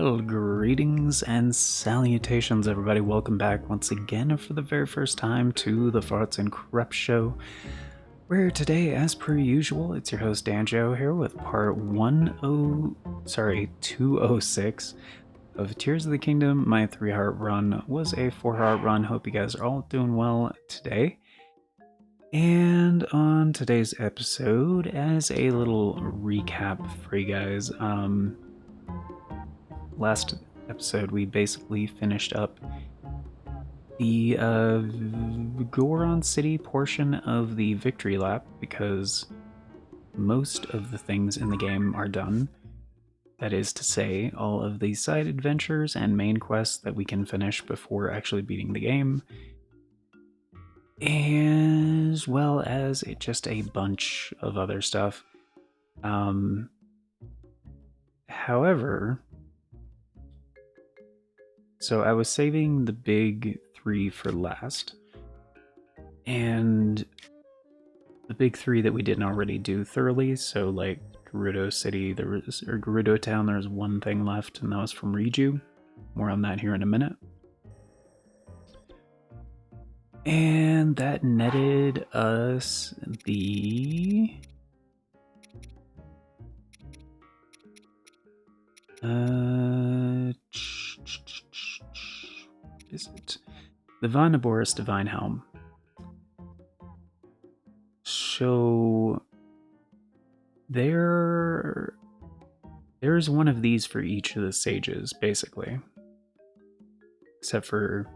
Well, greetings and salutations, everybody. Welcome back once again for the very first time to the Farts and Corrupt Show, where today, as per usual, it's your host Danjo here with part 206 of Tears of the Kingdom. My 3-heart run was a 4-heart run. Hope you guys are all doing well today. And on today's episode, as a little recap for you guys, last episode we basically finished up the Goron City portion of the victory lap because most of the things in the game are done. That is to say, all of the side adventures and main quests that we can finish before actually beating the game, as well as just a bunch of other stuff. However, so I was saving the big three for last, and the big three that we didn't already do thoroughly, so like Gerudo City, or Gerudo Town, there's one thing left, and that was from Riju. More on that here in a minute. And that netted us the... is it? The Vanaboris Divine Helm. So there's one of these for each of the sages, basically. Except for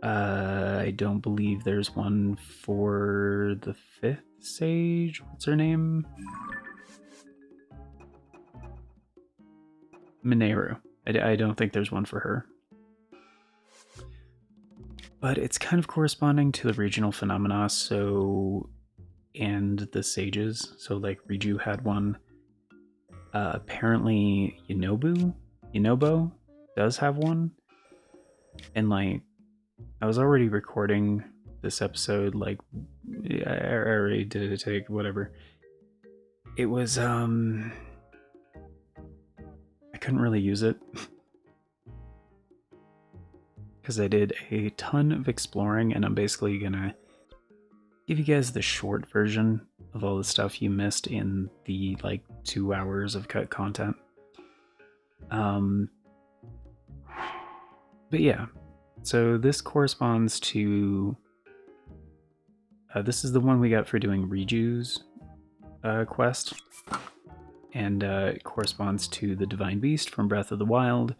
I don't believe there's one for the 5th sage. What's her name? Mineru. I don't think there's one for her. But it's kind of corresponding to the regional phenomena, and the sages. So like Riju had one. Apparently Yunobo does have one. And like, I was already recording this episode, like, I already did a take, whatever. It was, I couldn't really use it. Because I did a ton of exploring, and I'm basically gonna give you guys the short version of all the stuff you missed in the, like, 2 hours of cut content. But yeah. So this corresponds to... this is the one we got for doing Riju's quest. And it corresponds to the Divine Beast from Breath of the Wild.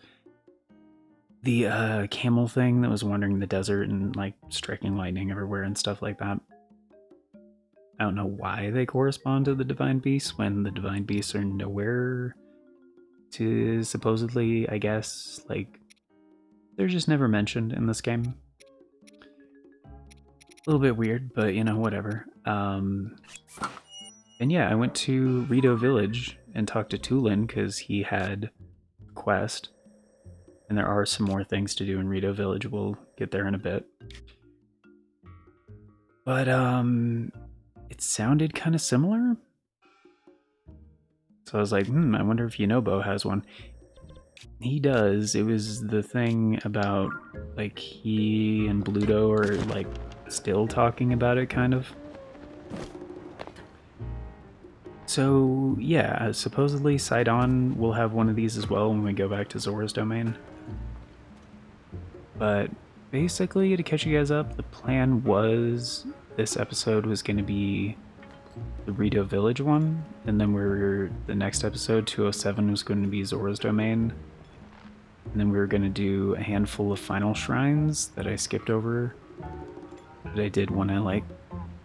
The camel thing that was wandering the desert and like striking lightning everywhere and stuff like that. I don't know why they correspond to the Divine Beasts when the Divine Beasts are nowhere to supposedly, I guess, like... They're just never mentioned in this game. A little bit weird, but you know, whatever. And yeah, I went to Rito Village and talked to Tulin because he had a quest. And there are some more things to do in Rito Village. We'll get there in a bit. But it sounded kind of similar. So I was like, I wonder if Yunobo has one. He does. It was the thing about, like, he and Bluto are, like, still talking about it, kind of. So, yeah, supposedly Sidon will have one of these as well when we go back to Zora's domain. But basically, to catch you guys up, the plan was this episode was going to be the Rito Village one, and then the next episode, 207, was going to be Zora's domain. And then we were going to do a handful of final shrines that I skipped over. But I did want to, like,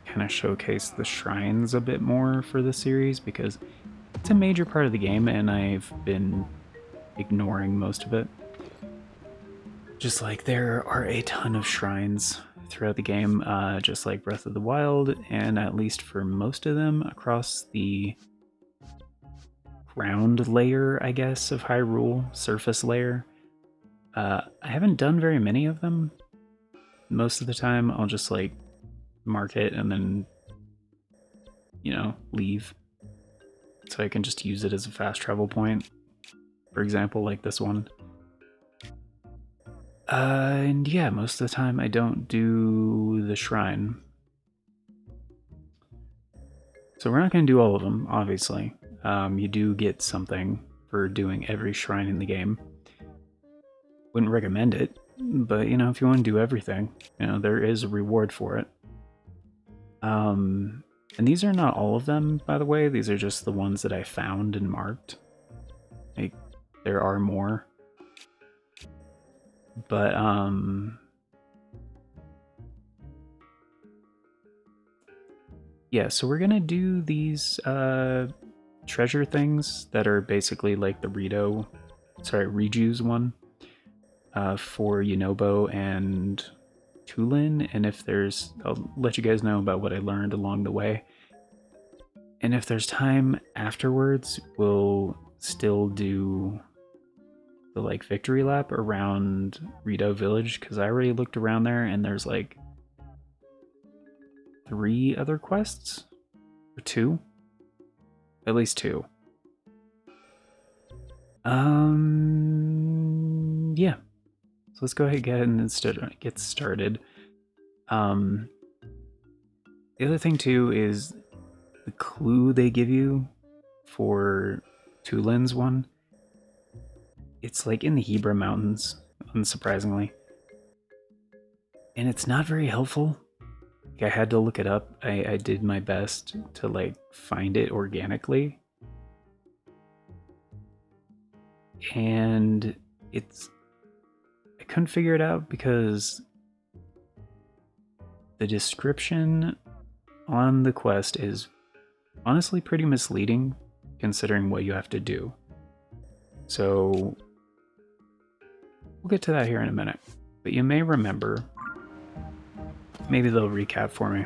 kind of showcase the shrines a bit more for the series because it's a major part of the game and I've been ignoring most of it. Just like there are a ton of shrines throughout the game, just like Breath of the Wild, and at least for most of them across the ground layer, I guess, of Hyrule, surface layer. I haven't done very many of them. Most of the time, I'll just, like, mark it and then, you know, leave. So I can just use it as a fast travel point. for example, like this one. And yeah, most of the time I don't do the shrine. So we're not going to do all of them, obviously. You do get something for doing every shrine in the game. Wouldn't recommend it, but you know, if you want to do everything, you know, there is a reward for it. And these are not all of them, by the way. These are just the ones that I found and marked. Like, there are more. But, yeah, so we're gonna do these, treasure things that are basically like the Riju's one, for Yunobo and Tulin, and if there's, I'll let you guys know about what I learned along the way. And if there's time afterwards, we'll still do the like victory lap around Rito Village, because I already looked around there and there's like 3 other quests, or 2, at least 2. Yeah. So let's go ahead and get started. The other thing too is the clue they give you for Tulin's one. It's like in the Hebra Mountains, unsurprisingly. And it's not very helpful. Like, I had to look it up. I did my best to like find it organically. And I couldn't figure it out because the description on the quest is honestly pretty misleading considering what you have to do. So we'll get to that here in a minute. But you may remember, maybe they'll recap for me.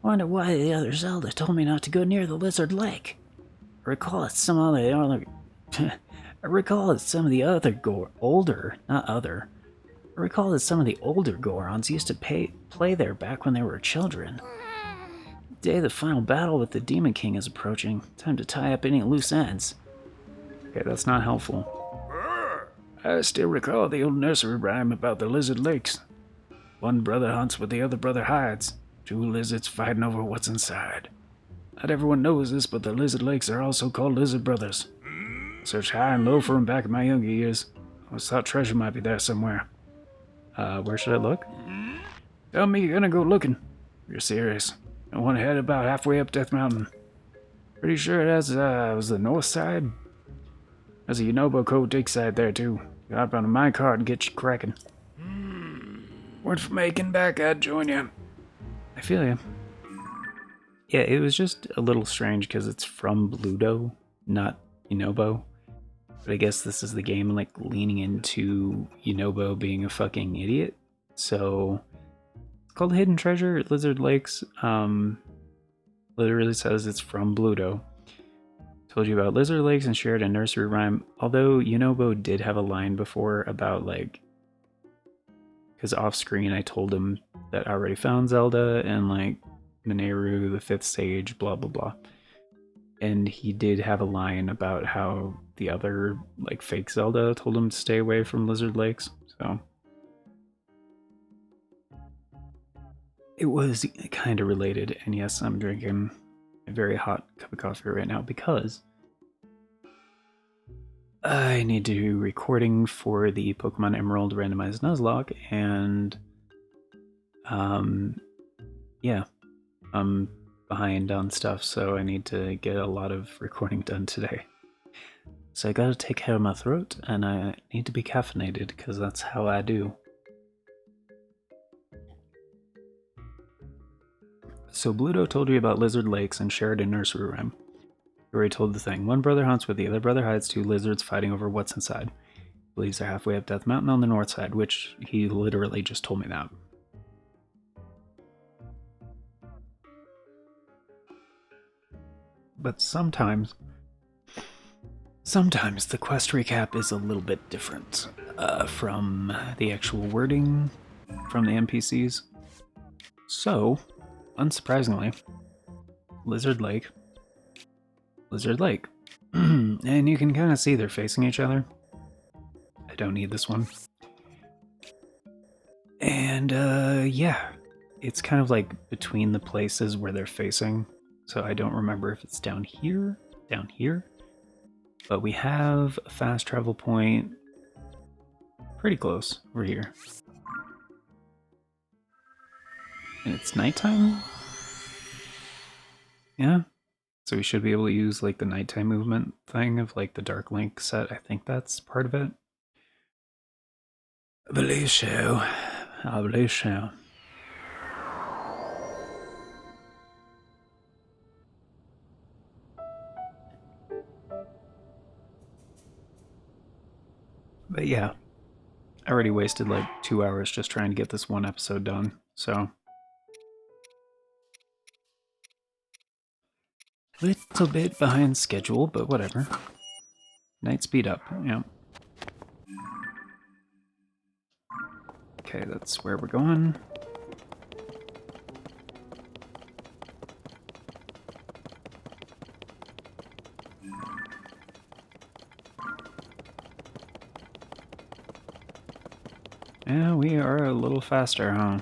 Wonder why the other Zelda told me not to go near the Lizard Lake. I recall that some of the other Gorons used to play there back when they were children. The day the final battle with the Demon King is approaching. Time to tie up any loose ends. Okay, that's not helpful. I still recall the old nursery rhyme about the Lizard Lakes. One brother hunts what the other brother hides. 2 lizards fighting over what's inside. Not everyone knows this, but the Lizard Lakes are also called Lizard Brothers. Searched high and low for them back in my younger years. I always thought treasure might be there somewhere. Where should I look? Tell me you're gonna go looking. You're serious. I want to head about halfway up Death Mountain. Pretty sure it was the north side. There's a Yunobo Cove dig site there too. Get up on a minecart and get you cracking. Weren't for making back, I'd join you. I feel you. Yeah, it was just a little strange because it's from Bluto, not Yunobo. But I guess this is the game like leaning into Yunobo being a fucking idiot. So it's called Hidden Treasure at Lizard Lakes. Literally says it's from Bluto. Told you about Lizard Lakes and shared a nursery rhyme. Although Yunobo did have a line before about like, because off screen I told him that I already found Zelda and like Mineru, the 5th sage, blah blah blah. And he did have a line about how the other like fake Zelda told him to stay away from Lizard Lakes. So it was kind of related. And yes, I'm drinking a very hot cup of coffee right now because I need to do recording for the Pokemon Emerald randomized Nuzlocke, and yeah, I'm behind on stuff, so I need to get a lot of recording done today. So I gotta take care of my throat, and I need to be caffeinated, because that's how I do. So Bluto told you about Lizard Lakes and shared a nursery rhyme. You already told the thing. One brother hunts where the other brother hides, 2 lizards fighting over what's inside. Believes they're halfway up Death Mountain on the north side, which he literally just told me that. But sometimes the quest recap is a little bit different from the actual wording from the NPCs. So, unsurprisingly, Lizard Lake. And you can kind of see they're facing each other. I don't need this one. And yeah, it's kind of like between the places where they're facing. So I don't remember if it's down here, but we have a fast travel point pretty close over here. And it's nighttime? Yeah. So we should be able to use like the nighttime movement thing of like the Dark Link set. I think that's part of it. I believe so. I believe so. But yeah, I already wasted like 2 hours just trying to get this one episode done, so. Little bit behind schedule, but whatever. Night speed up, yeah. Okay, that's where we're going. Yeah, we are a little faster, huh?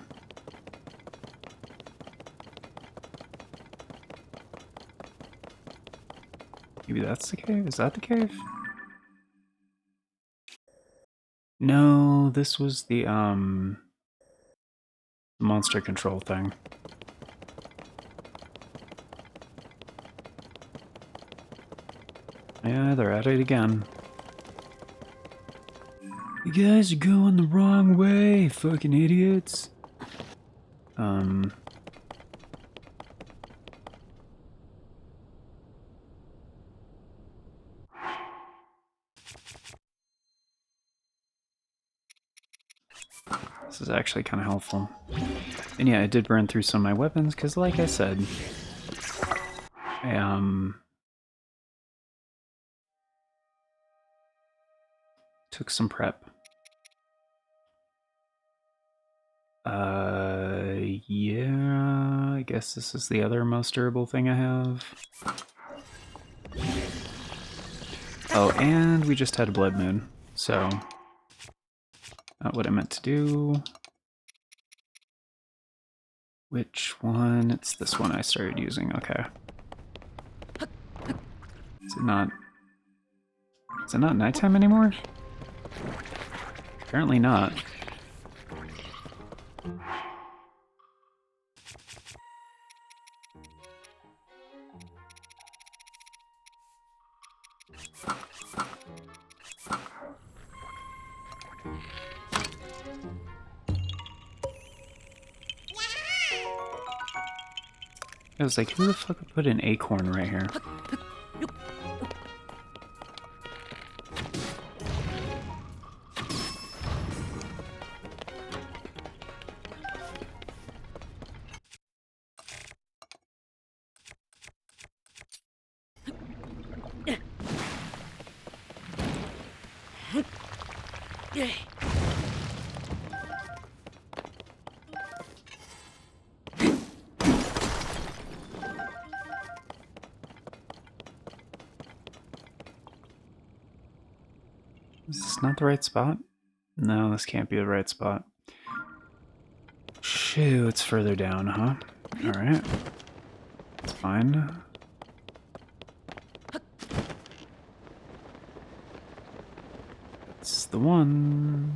Maybe that's the cave? Is that the cave? No, this was the, monster control thing. Yeah, they're at it again. You guys are going the wrong way, fucking idiots. This is actually kind of helpful. And yeah, I did burn through some of my weapons, because like I said, I, took some prep. Yeah, I guess this is the other most durable thing I have. Oh, and we just had a blood moon, so not what I meant to do. Which one? It's this one I started using, okay. Is it not nighttime anymore? Apparently not. I was like, who the fuck would put an acorn right here? Is this not the right spot? No, this can't be the right spot. Shoo, it's further down, huh? Alright. It's fine. It's the one.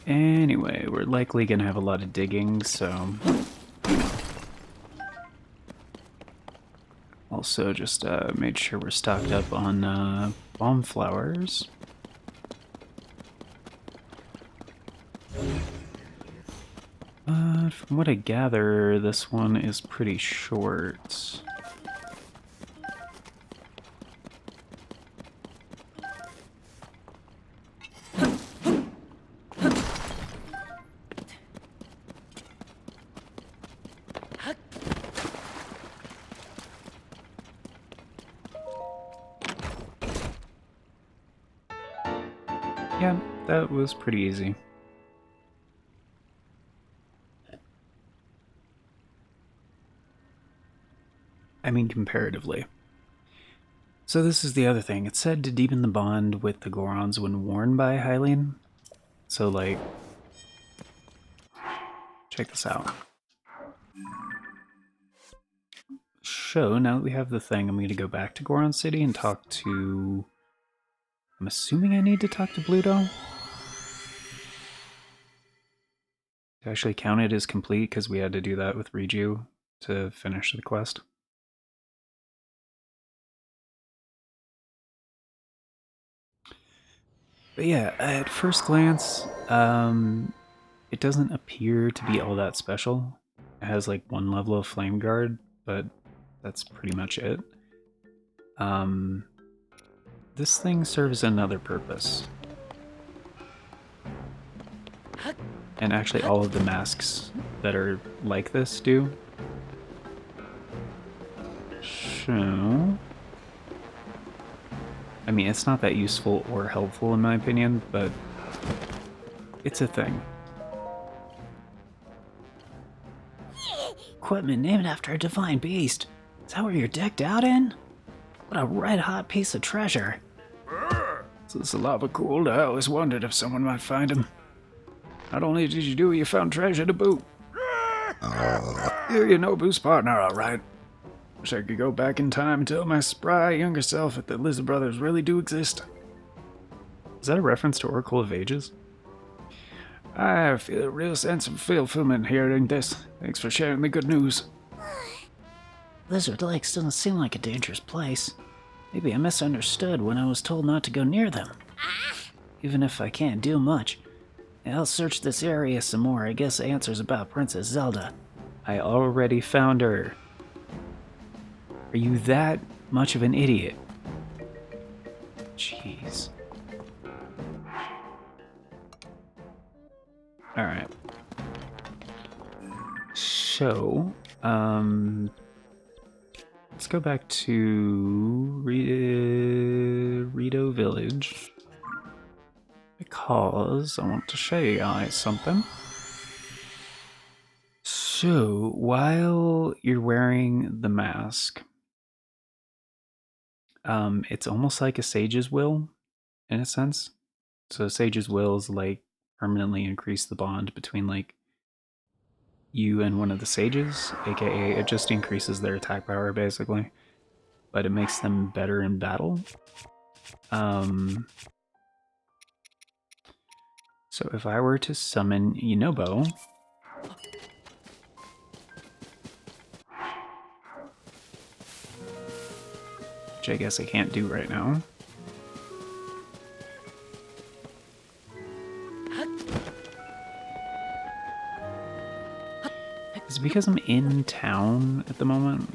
Anyway, we're likely gonna have a lot of digging, so... Also, just made sure we're stocked up on bomb flowers. From what I gather, this one is pretty short. Yeah, that was pretty easy. I mean, comparatively. So this is the other thing. It's said to deepen the bond with the Gorons when worn by Hylian. So, like, check this out. So, now that we have the thing, I'm going to go back to Goron City and talk to... I'm assuming I need to talk to Bluto? To actually count it as complete, because we had to do that with Riju to finish the quest. But yeah, at first glance, it doesn't appear to be all that special. It has like one level of Flame Guard, but that's pretty much it. This thing serves another purpose. And actually all of the masks that are like this do. So... I mean, it's not that useful or helpful in my opinion, but it's a thing. Equipment named after a divine beast. Is that what you're decked out in? What a red-hot piece of treasure. So this lava cooled. I always wondered if someone might find him. Not only did you do it, you found treasure to boot. You're Nobu's partner, all right. Wish I could go back in time and tell my spry younger self that the Lizard Brothers really do exist. Is that a reference to Oracle of Ages? I feel a real sense of fulfillment hearing this. Thanks for sharing the good news. Lizard Lakes doesn't seem like a dangerous place. Maybe I misunderstood when I was told not to go near them. Even if I can't do much, I'll search this area some more. I guess answers about Princess Zelda. I already found her. Are you that much of an idiot? Jeez. Alright. So, let's go back to Rito Village. Because I want to show you guys something. So, while you're wearing the mask, it's almost like a sage's will, in a sense. So sage's will is like permanently increase the bond between like you and one of the sages, aka it just increases their attack power basically, but it makes them better in battle. So if I were to summon Inobo, which I guess I can't do right now. Is it because I'm in town at the moment?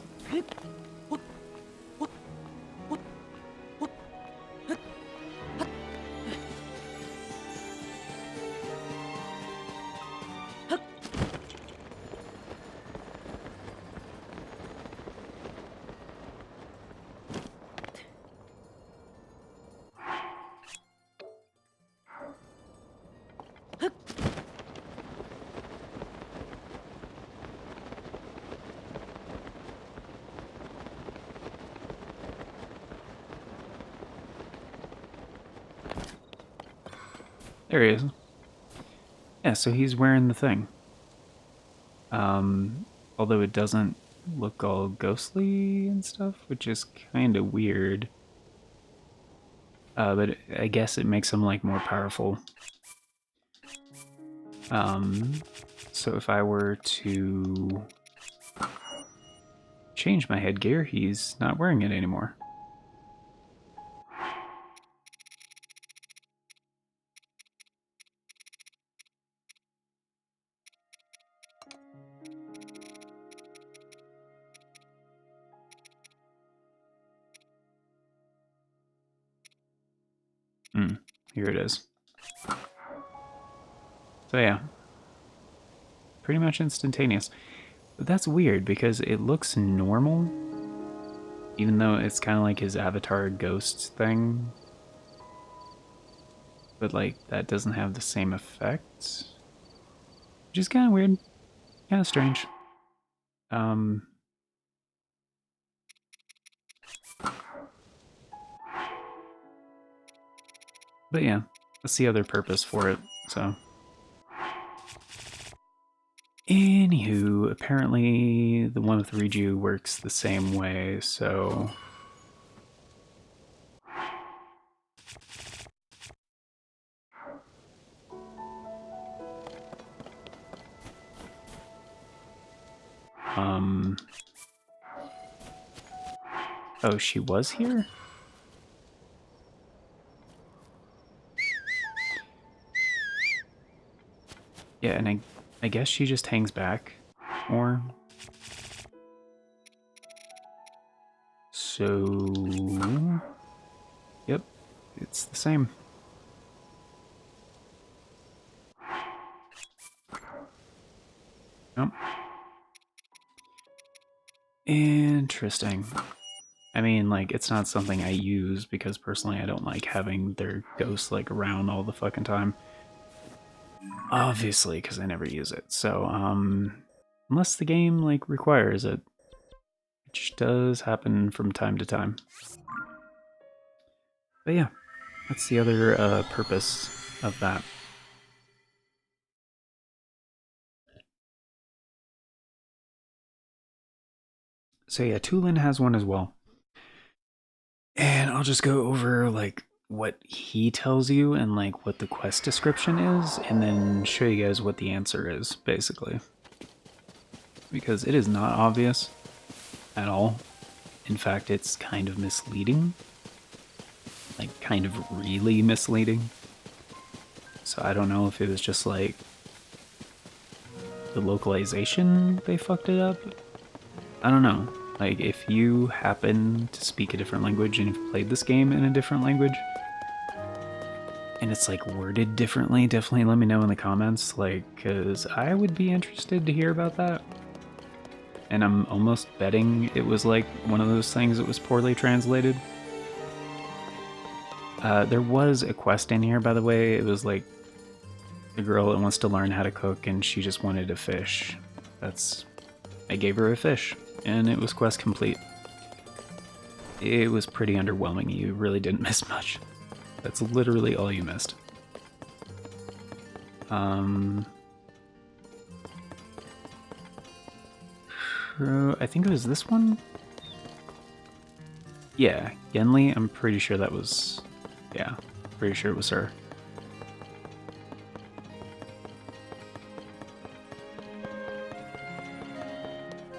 There he is. Yeah, so he's wearing the thing. Although it doesn't look all ghostly and stuff, which is kind of weird. But I guess it makes him like more powerful. So if I were to change my headgear, he's not wearing it anymore. Here it is. So yeah, pretty much instantaneous. But that's weird because it looks normal, even though it's kind of like his avatar ghost thing. but like that doesn't have the same effect, which is kind of weird, kind of strange. But yeah, that's the other purpose for it. So, anywho, apparently the one with Riju works the same way. So. Oh, she was here? Yeah, and I guess she just hangs back more. So, yep, it's the same. Yep. Interesting. I mean, like, it's not something I use because personally I don't like having their ghosts, like, around all the fucking time. Obviously, because I never use it. So, unless the game, like, requires it, which does happen from time to time. But yeah, that's the other purpose of that. So yeah, Tulin has one as well. And I'll just go over like what he tells you and like what the quest description is, and then show you guys what the answer is, basically. Because it is not obvious at all. In fact, it's kind of misleading. Like, kind of really misleading. So I don't know if it was just like the localization they fucked it up. I don't know. Like, if you happen to speak a different language and you've played this game in a different language, and it's like worded differently, definitely let me know in the comments, like, because I would be interested to hear about that. And I'm almost betting it was like one of those things that was poorly translated. There was a quest in here, by the way. It was like a girl that wants to learn how to cook and she just wanted a fish. I gave her a fish and it was quest complete. It was pretty underwhelming. You really didn't miss much. That's literally all you missed. I think it was this one? Yeah, Yenli, I'm pretty sure that was... Yeah, pretty sure it was her.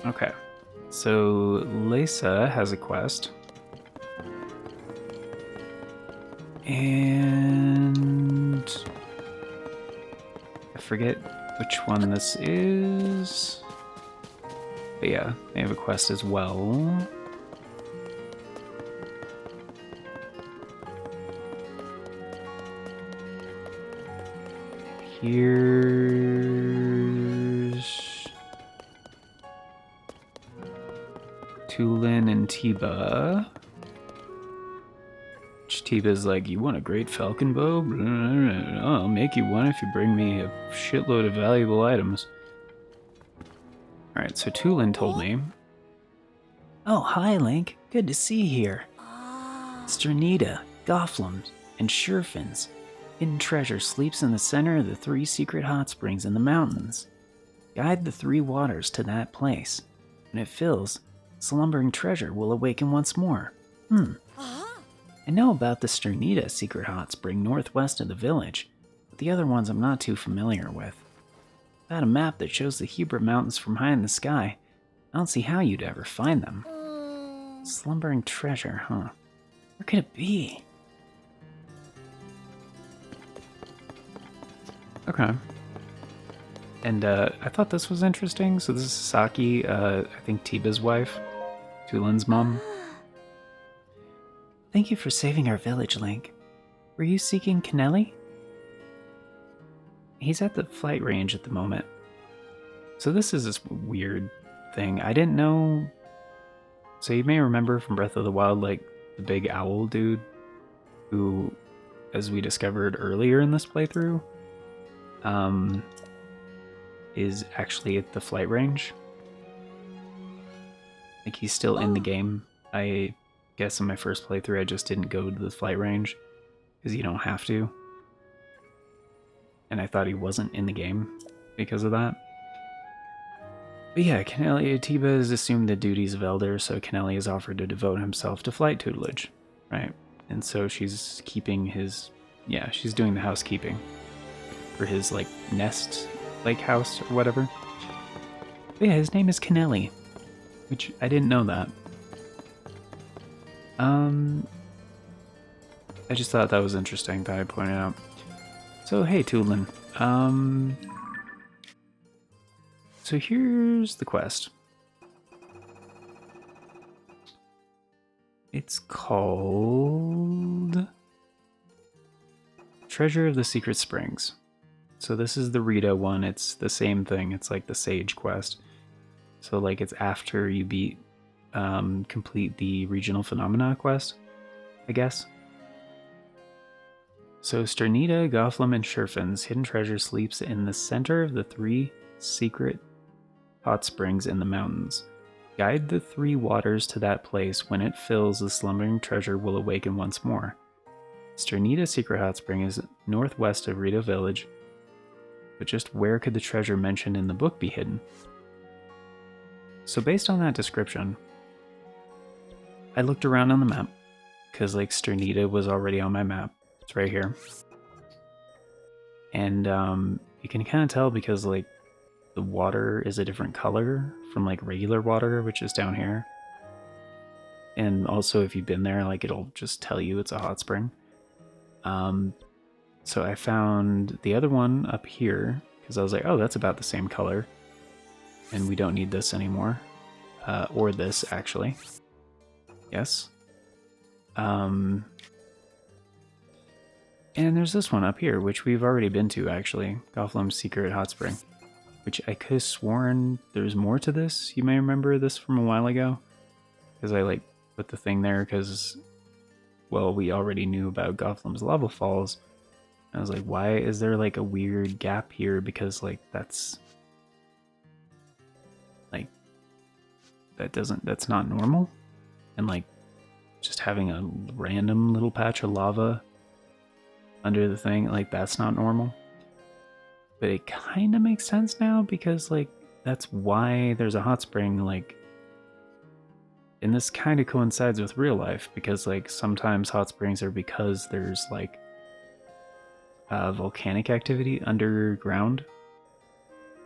Okay, so Lisa has a quest. And... I forget which one this is. But yeah, they have a quest as well. Here's Tulin and Tiba. Tiba's like, you want a great falcon bow? I'll make you one if you bring me a shitload of valuable items. Alright, so Tulin told me. Oh, hi, Link. Good to see you here. Sternita, Gofflum, and Sherfin's hidden treasure sleeps in the center of the 3 secret hot springs in the mountains. Guide the 3 waters to that place. When it fills, slumbering treasure will awaken once more. I know about the Sternita secret hot spring northwest of the village, but the other ones I'm not too familiar with. Without a map that shows the Hebra Mountains from high in the sky, I don't see how you'd ever find them. Slumbering treasure, huh? Where could it be? Okay. And I thought this was interesting. So this is Saki, I think Tiba's wife, Tulin's mom. Thank you for saving our village, Link. Were you seeking Kennelly? He's at the flight range at the moment. So this is this weird thing. I didn't know... So you may remember from Breath of the Wild, like, the big owl dude who as we discovered earlier in this playthrough, is actually at the flight range. Like, he's still in the game. I guess in my first playthrough I just didn't go to the flight range, because you don't have to. And I thought he wasn't in the game because of that. But yeah, Tiba has assumed the duties of Elder, so Kennelly has offered to devote himself to flight tutelage, right? And so she's keeping his... Yeah, she's doing the housekeeping for his, like, nest, like, house or whatever. But yeah, his name is Kennelly, which I didn't know that. I just thought that was interesting that I pointed out. So, hey, Toodlin. So here's the quest. It's called Treasure of the Secret Springs. So this is the Rito one. It's the same thing. It's like the Sage quest. So like it's after you beat, complete the Regional Phenomena quest, I guess. So Sternita, Gothlam, and Sherfin's hidden treasure sleeps in the center of the 3 secret hot springs in the mountains. Guide the 3 waters to that place. When it fills, the slumbering treasure will awaken once more. Sternita Secret Hot Spring is northwest of Rito Village, but just where could the treasure mentioned in the book be hidden? So based on that description, I looked around on the map, because like Sternita was already on my map. It's right here. And you can kind of tell because like the water is a different color from like regular water, which is down here. And also if you've been there, like it'll just tell you it's a hot spring. So I found the other one up here because I was like, oh, that's about the same color. And we don't need this anymore. Or this, actually. Yes. And there's this one up here, which we've already been to, actually. Gothlam's Secret Hot Spring. Which I could have sworn there's more to this. You may remember this from a while ago. Because I, like, put the thing there because, well, we already knew about Gothlam's Lava Falls. I was like, why is there, like, a weird gap here? Because, like, that's... like, that's not normal. And, like, just having a random little patch of lava under the thing, like, that's not normal. But it kind of makes sense now because, like, that's why there's a hot spring, like, and this kind of coincides with real life because, like, sometimes hot springs are because there's, like, volcanic activity underground.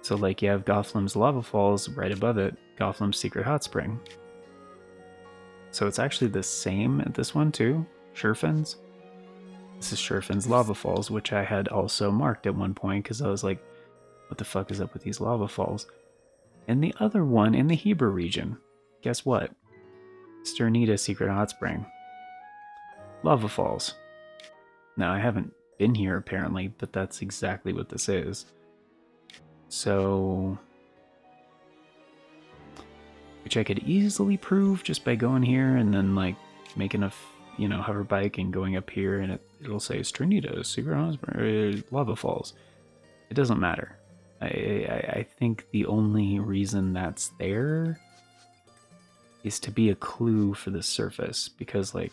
So, like, you have Gothlam's Lava Falls right above it, Gothlam's Secret Hot Spring. So it's actually the same at this one, too, Sherfin's. This is Sherfin's Lava Falls, which I had also marked at one point because I was like, what the fuck is up with these lava falls? And the other one in the Heber region, guess what? Sternita Secret Hot Spring. Lava Falls. Now, I haven't been here apparently, but that's exactly what this is. So, which I could easily prove just by going here and then like making a, you know, hover bike and going up here and it'll say Sternita Secret Hot Spring, Lava Falls. It doesn't matter. I think the only reason that's there is to be a clue for the surface because like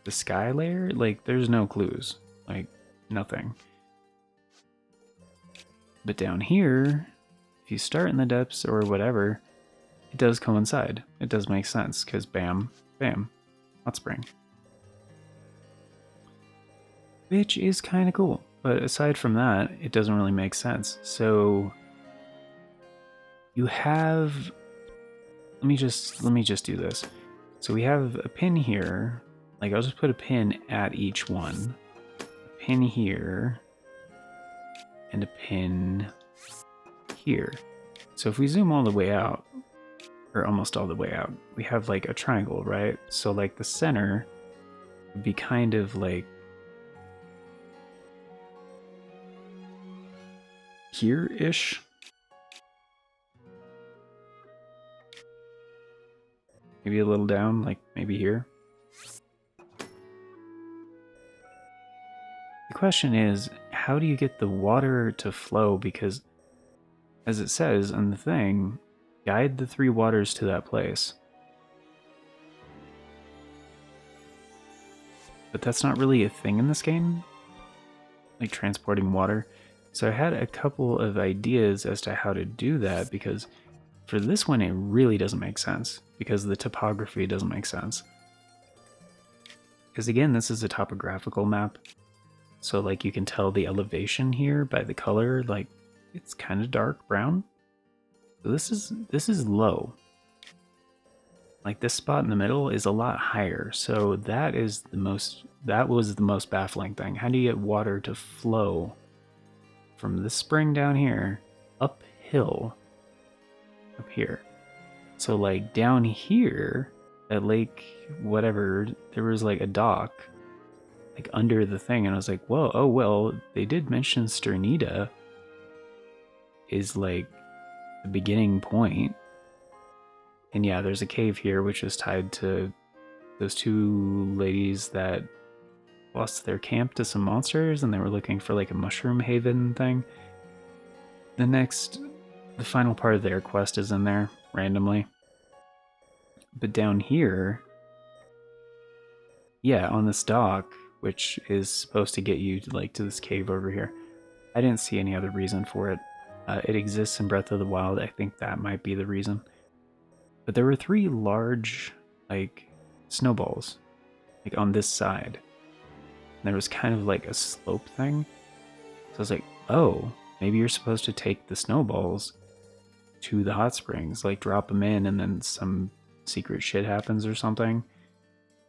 the sky layer, like there's no clues, like nothing. But down here, if you start in the depths or whatever, it does coincide. It does make sense because bam, bam, hot spring. Which is kind of cool. But aside from that, it doesn't really make sense. So you have, let me just do this. So we have a pin here. Like I'll just put a pin at each one. A pin here and a pin here. So if we zoom all the way out, or almost all the way out, we have like a triangle, right? So like the center would be kind of like here-ish. Maybe a little down, like maybe here. The question is, how do you get the water to flow? Because, as it says in the thing, guide the 3 waters to that place. But that's not really a thing in this game, like transporting water. So I had a couple of ideas as to how to do that, because for this one it really doesn't make sense, because the topography doesn't make sense. Because again, this is a topographical map, so like you can tell the elevation here by the color, like it's kind of dark brown. So this is low. Like this spot in the middle is a lot higher, so that was the most baffling thing. How do you get water to flow from this spring down here uphill up here? So like down here at Lake whatever, there was like a dock like under the thing, and I was like, whoa, oh well, they did mention Sternita is like the beginning point. And yeah, there's a cave here, which is tied to those 2 ladies that lost their camp to some monsters, and they were looking for like a mushroom haven thing. The final part of their quest is in there, randomly. But down here, yeah, on this dock, which is supposed to get you to this cave over here, I didn't see any other reason for it. It exists in Breath of the Wild, I think that might be the reason. But there were 3 large, like, snowballs, like, on this side. And there was kind of like a slope thing. So I was like, oh, maybe you're supposed to take the snowballs to the hot springs, like drop them in, and then some secret shit happens or something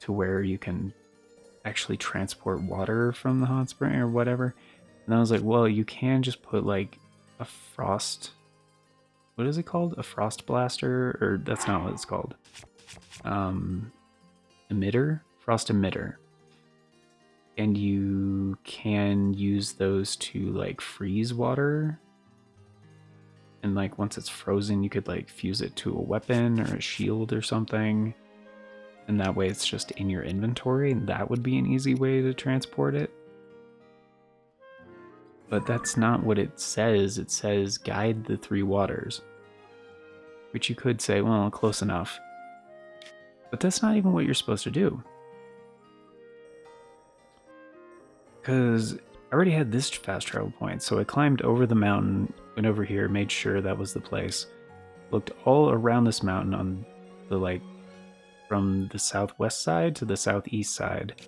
to where you can actually transport water from the hot spring or whatever. And I was like, well, you can just put like a frost... What is it called? A frost blaster? Or that's not what it's called. Emitter? Frost emitter. And you can use those to like freeze water. And like once it's frozen, you could like fuse it to a weapon or a shield or something. And that way it's just in your inventory, and that would be an easy way to transport it. But that's not what it says. It says guide the 3 waters. Which you could say, well, close enough. But that's not even what you're supposed to do. Because I already had this fast travel point, so I climbed over the mountain, went over here, made sure that was the place. Looked all around this mountain on the, like, from the southwest side to the southeast side.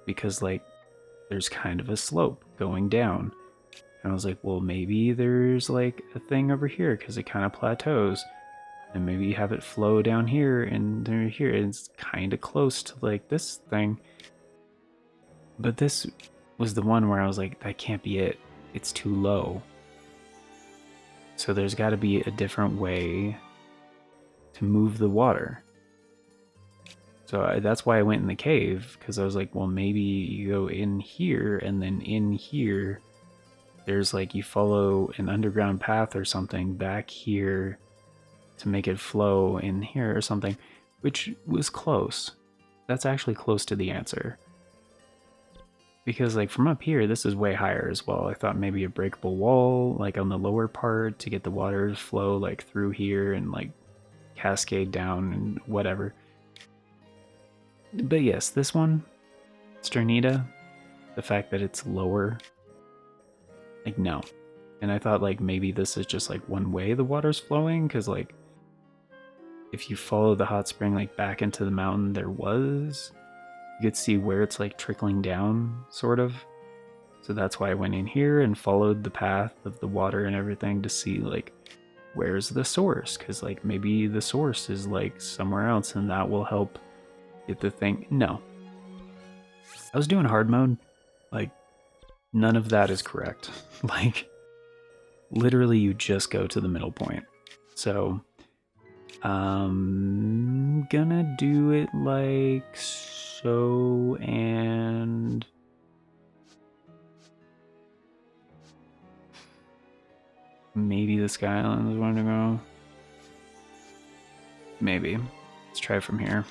Because, like, there's kind of a slope going down. And I was like, well, maybe there's like a thing over here because it kind of plateaus. And maybe you have it flow down here and here. And it's kind of close to like this thing. But this was the one where I was like, that can't be it. It's too low. So there's got to be a different way to move the water. So that's why I went in the cave, because I was like, well, maybe you go in here, and then in here, there's like, you follow an underground path or something back here to make it flow in here or something, which was close. That's actually close to the answer. Because like from up here, this is way higher as well. I thought maybe a breakable wall, like on the lower part, to get the water to flow like through here and like cascade down and whatever. But yes, this one, Sternita, the fact that it's lower, like no. And I thought like maybe this is just like one way the water's flowing, because like if you follow the hot spring like back into the mountain, you could see where it's like trickling down, sort of. So that's why I went in here and followed the path of the water and everything to see like where's the source, because like maybe the source is like somewhere else and that will help get the thing. No. I was doing hard mode. Like, none of that is correct. Like, literally you just go to the middle point. So, I'm gonna do it like so, and maybe the Sky Island is one to go. Maybe. Let's try from here.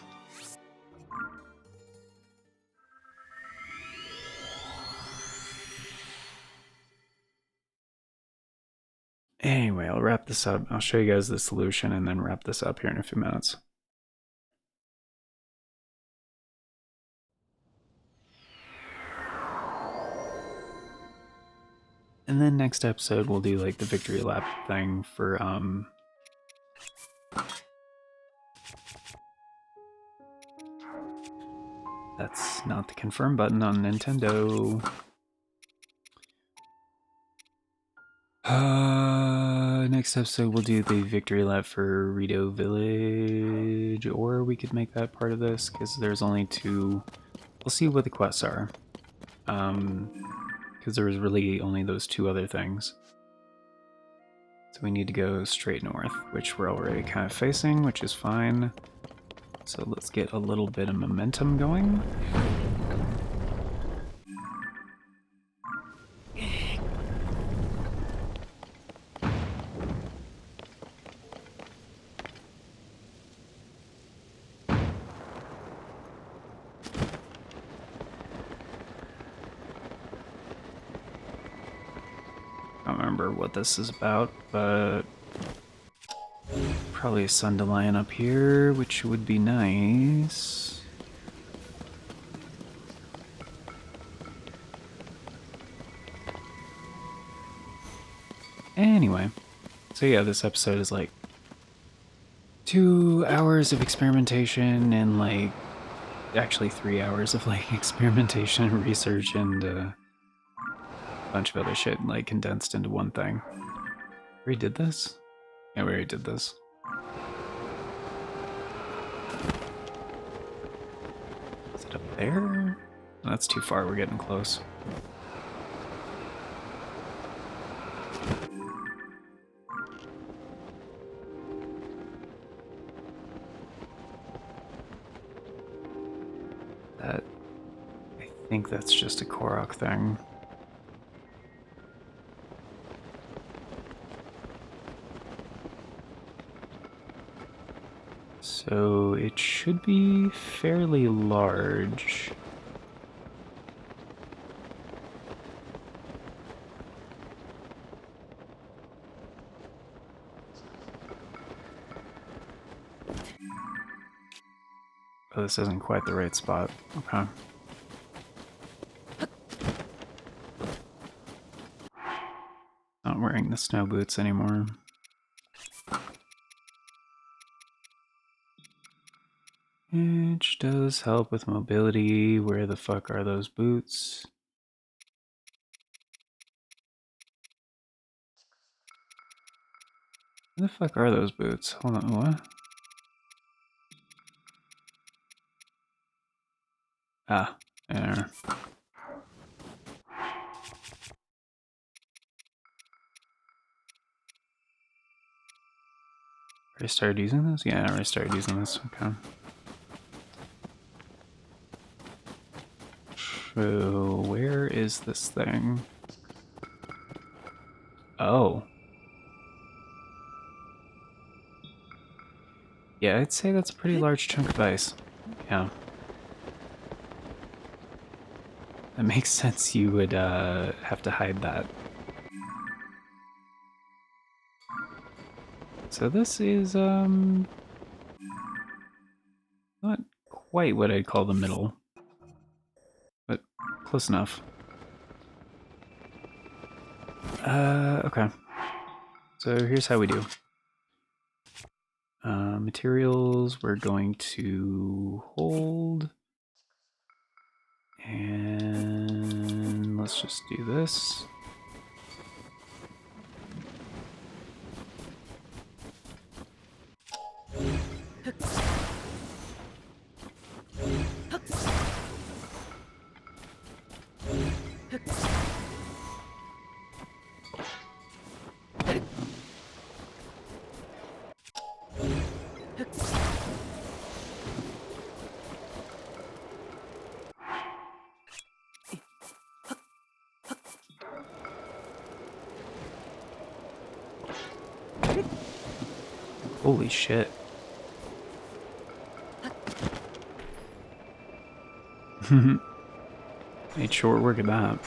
wrap this up. I'll show you guys the solution and then wrap this up here in a few minutes. And then next episode we'll do like the victory lap thing for that's not the confirm button on Nintendo. Next episode we'll do the victory lap for Rito Village, or we could make that part of this because there's only 2. We'll see what the quests are. Because there was really only those 2 other things. So we need to go straight north, which we're already kind of facing, which is fine. So let's get a little bit of momentum going. I don't remember what this is about, but probably a Sunderlion up here, which would be nice. Anyway, so yeah, this episode is like 2 hours of experimentation and like actually 3 hours of like experimentation and research and a bunch of other shit like condensed into one thing. We did this? Yeah, we already did this. Is it up there? That's too far, we're getting close. That, I think that's just a Korok thing. So it should be fairly large. Oh, this isn't quite the right spot. Okay. Not wearing the snow boots anymore. Which does help with mobility. Where the fuck are those boots? Where the fuck are those boots? Hold on, what? Ah, there. Already started using this? Yeah, I already started using this. Okay. So, where is this thing? Oh. Yeah, I'd say that's a pretty large chunk of ice. Yeah. That makes sense you would have to hide that. So this is not quite what I'd call the middle, but close enough. Okay. So here's how we do. Materials we're going to hold. And let's just do this. Holy shit. Made short work of that.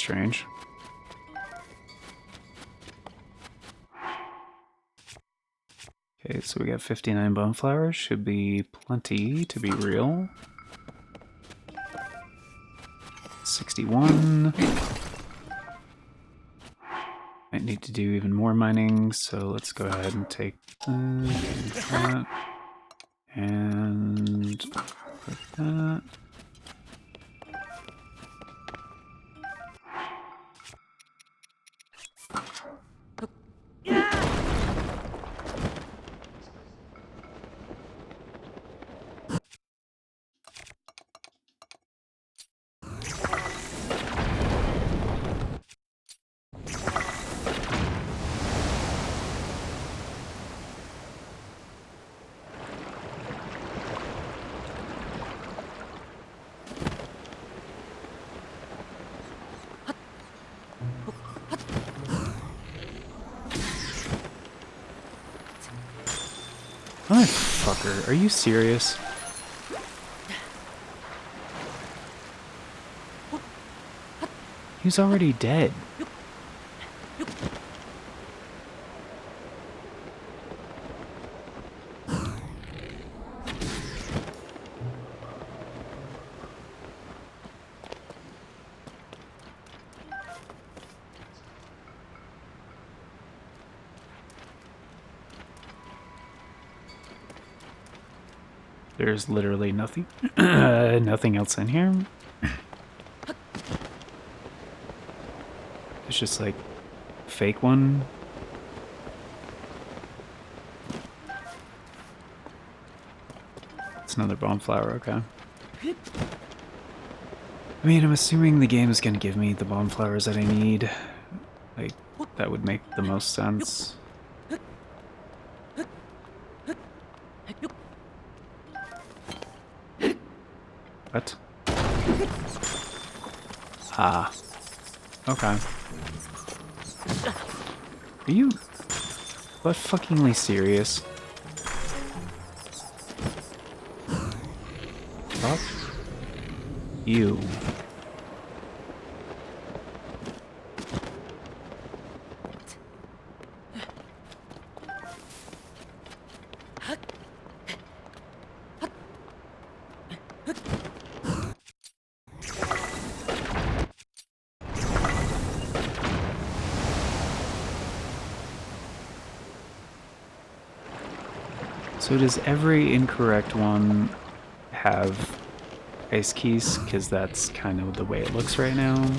strange. Okay, so we got 59 bone flowers. Should be plenty to be real. 61. Might need to do even more mining, so let's go ahead and take that. And put that. Motherfucker, are you serious? He's already dead. There's literally nothing, nothing else in here. It's just like fake one. It's another bomb flower, okay. I mean, I'm assuming the game is gonna give me the bomb flowers that I need. Like, that would make the most sense. What? Ah. Okay. Are you fuckingly serious? Fuck you. So does every incorrect one have ice keys? Because that's kind of the way it looks right now.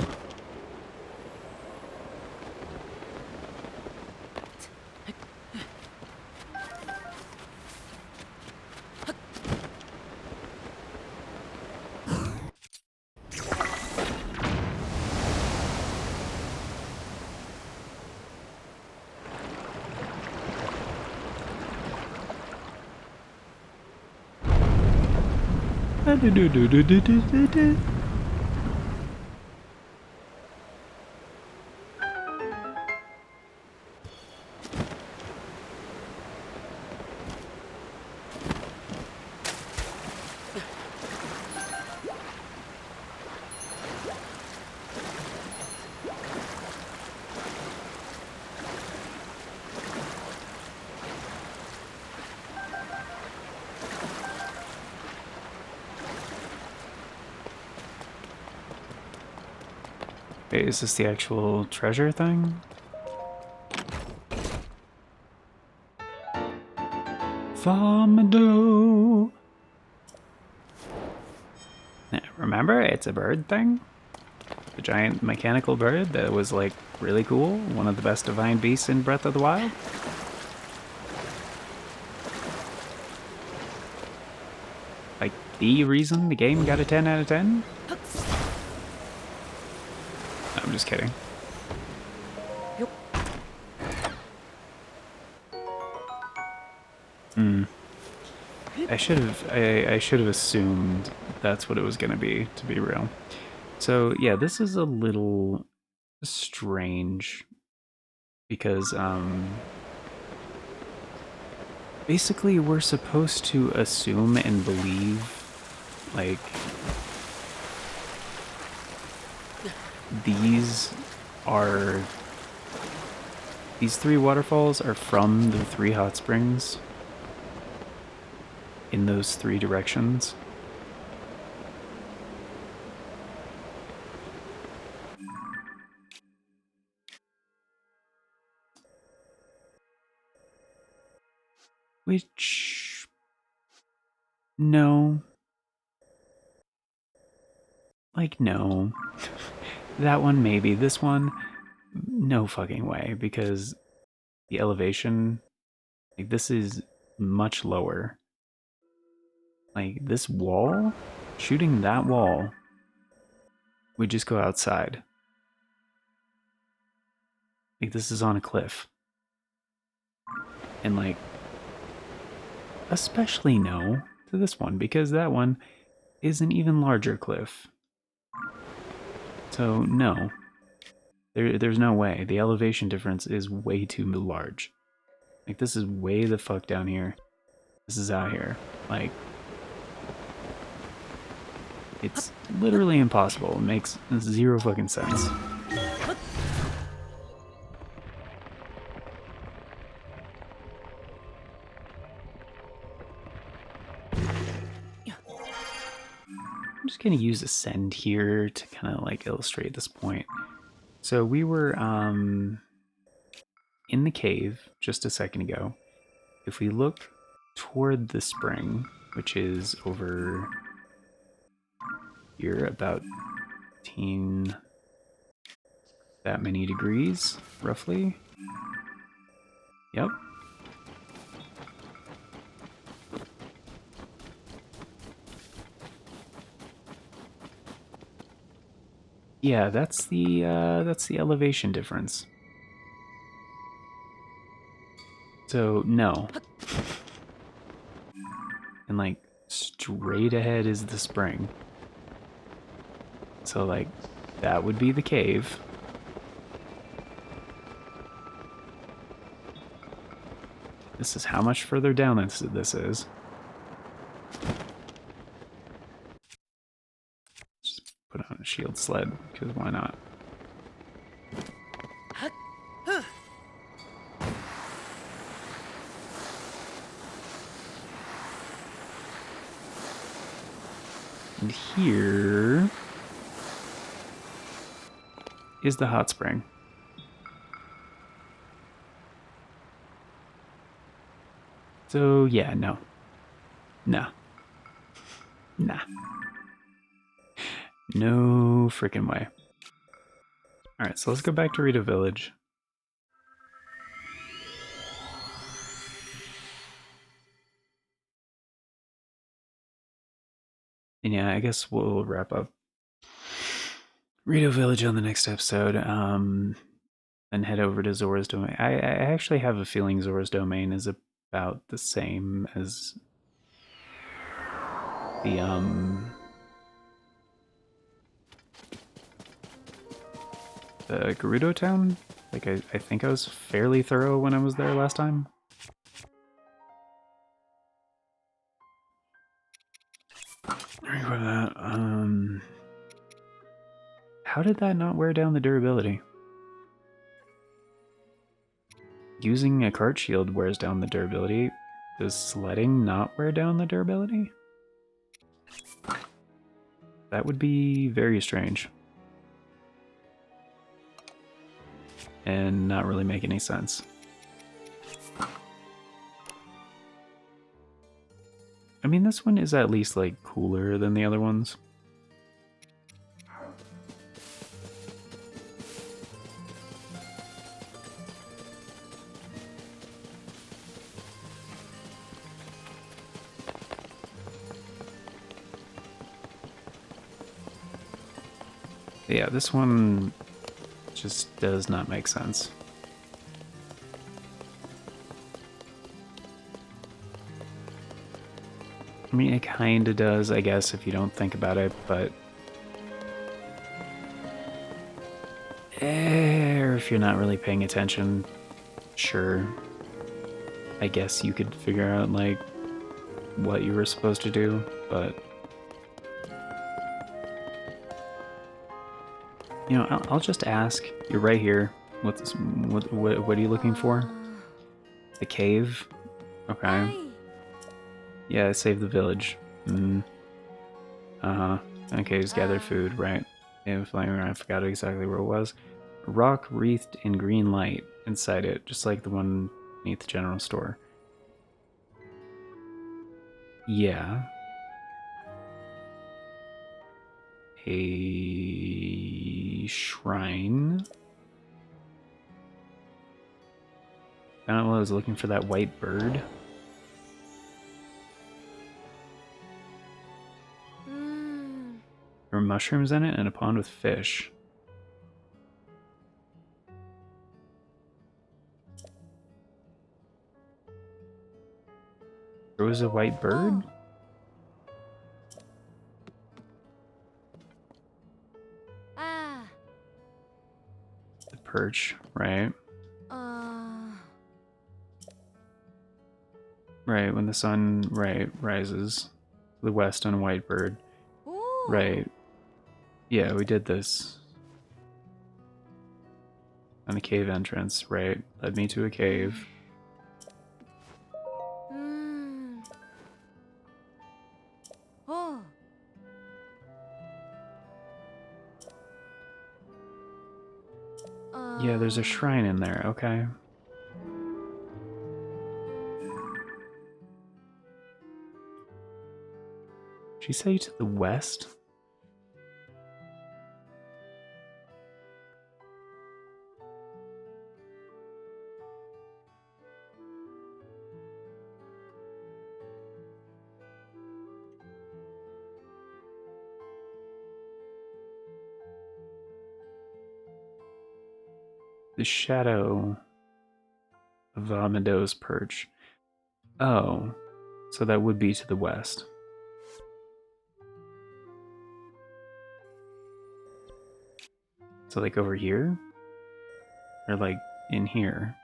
Wait, is this the actual treasure thing? Farmado. Yeah, remember, it's a bird thing? The giant mechanical bird that was like really cool. One of the best divine beasts in Breath of the Wild. Like the reason the game got a 10 out of 10? I'm just kidding. I should have assumed that's what it was gonna be, to be real. So yeah, this is a little strange because basically we're supposed to assume and believe like these are... These 3 waterfalls are from the 3 hot springs in those 3 directions. Which... No. Like, no. That one, maybe. This one, no fucking way, because the elevation, like, this is much lower. Like, this wall, shooting that wall, we just go outside. Like, this is on a cliff. And, like, especially no to this one, because that one is an even larger cliff. So, no. There's no way. The elevation difference is way too large. Like, this is way the fuck down here. This is out here. Like, it's literally impossible. It makes 0 fucking sense. I'm just gonna use Ascend here to kind of like illustrate this point. So we were in the cave just a second ago. If we look toward the spring, which is over here about 15 that many degrees, roughly. Yep. Yeah, that's the elevation difference. So no. And like straight ahead is the spring. So like that would be the cave. This is how much further down this is. Just put on a shield sled, because why not? And here is the hot spring. So yeah, no. Nah. Nah. No freaking way. Alright, so let's go back to Rito Village. And yeah, I guess we'll wrap up Rito Village on the next episode. And head over to Zora's Domain. I actually have a feeling Zora's Domain is about the same as the Gerudo town. Like I think I was fairly thorough when I was there last time. Remember that. How did that not wear down the durability? Using a cart shield wears down the durability. Does sledding not wear down the durability? That would be very strange. And not really make any sense. I mean, this one is at least, like, cooler than the other ones. Yeah, this one just does not make sense. I mean, it kinda does, I guess, if you don't think about it, but... or if you're not really paying attention, sure. I guess you could figure out, like, what you were supposed to do, but... You know, I'll just ask. You're right here. What are you looking for? The cave? Okay. Yeah, save the village. Uh-huh. Okay, just gather food, right. Yeah, I forgot exactly where it was. A rock wreathed in green light inside it, just like the one beneath the general store. Yeah. A shrine. Found it while I was looking for that white bird. There were mushrooms in it and a pond with fish. There was a white bird? The perch, right? Right, when the sun, rises to the west on a white bird. Right. Yeah, we did this. On the cave entrance, right? Led me to a cave. Yeah, there's a shrine in there, okay. Did she say to the west? The shadow of Vomido's perch. Oh, so that would be to the west. So like over here? Or like in here?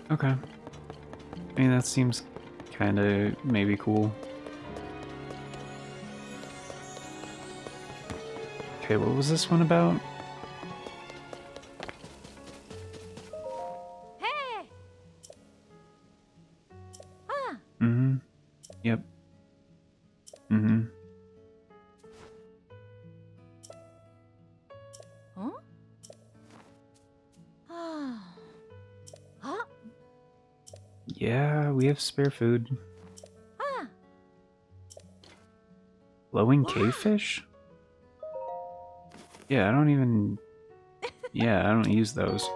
Okay. I mean, that seems kind of maybe cool. Okay, what was this one about? Mm-hmm. Yep. Mm-hmm. Yeah, we have spare food. Glowing cavefish? Yeah, I don't even... Yeah, I don't use those.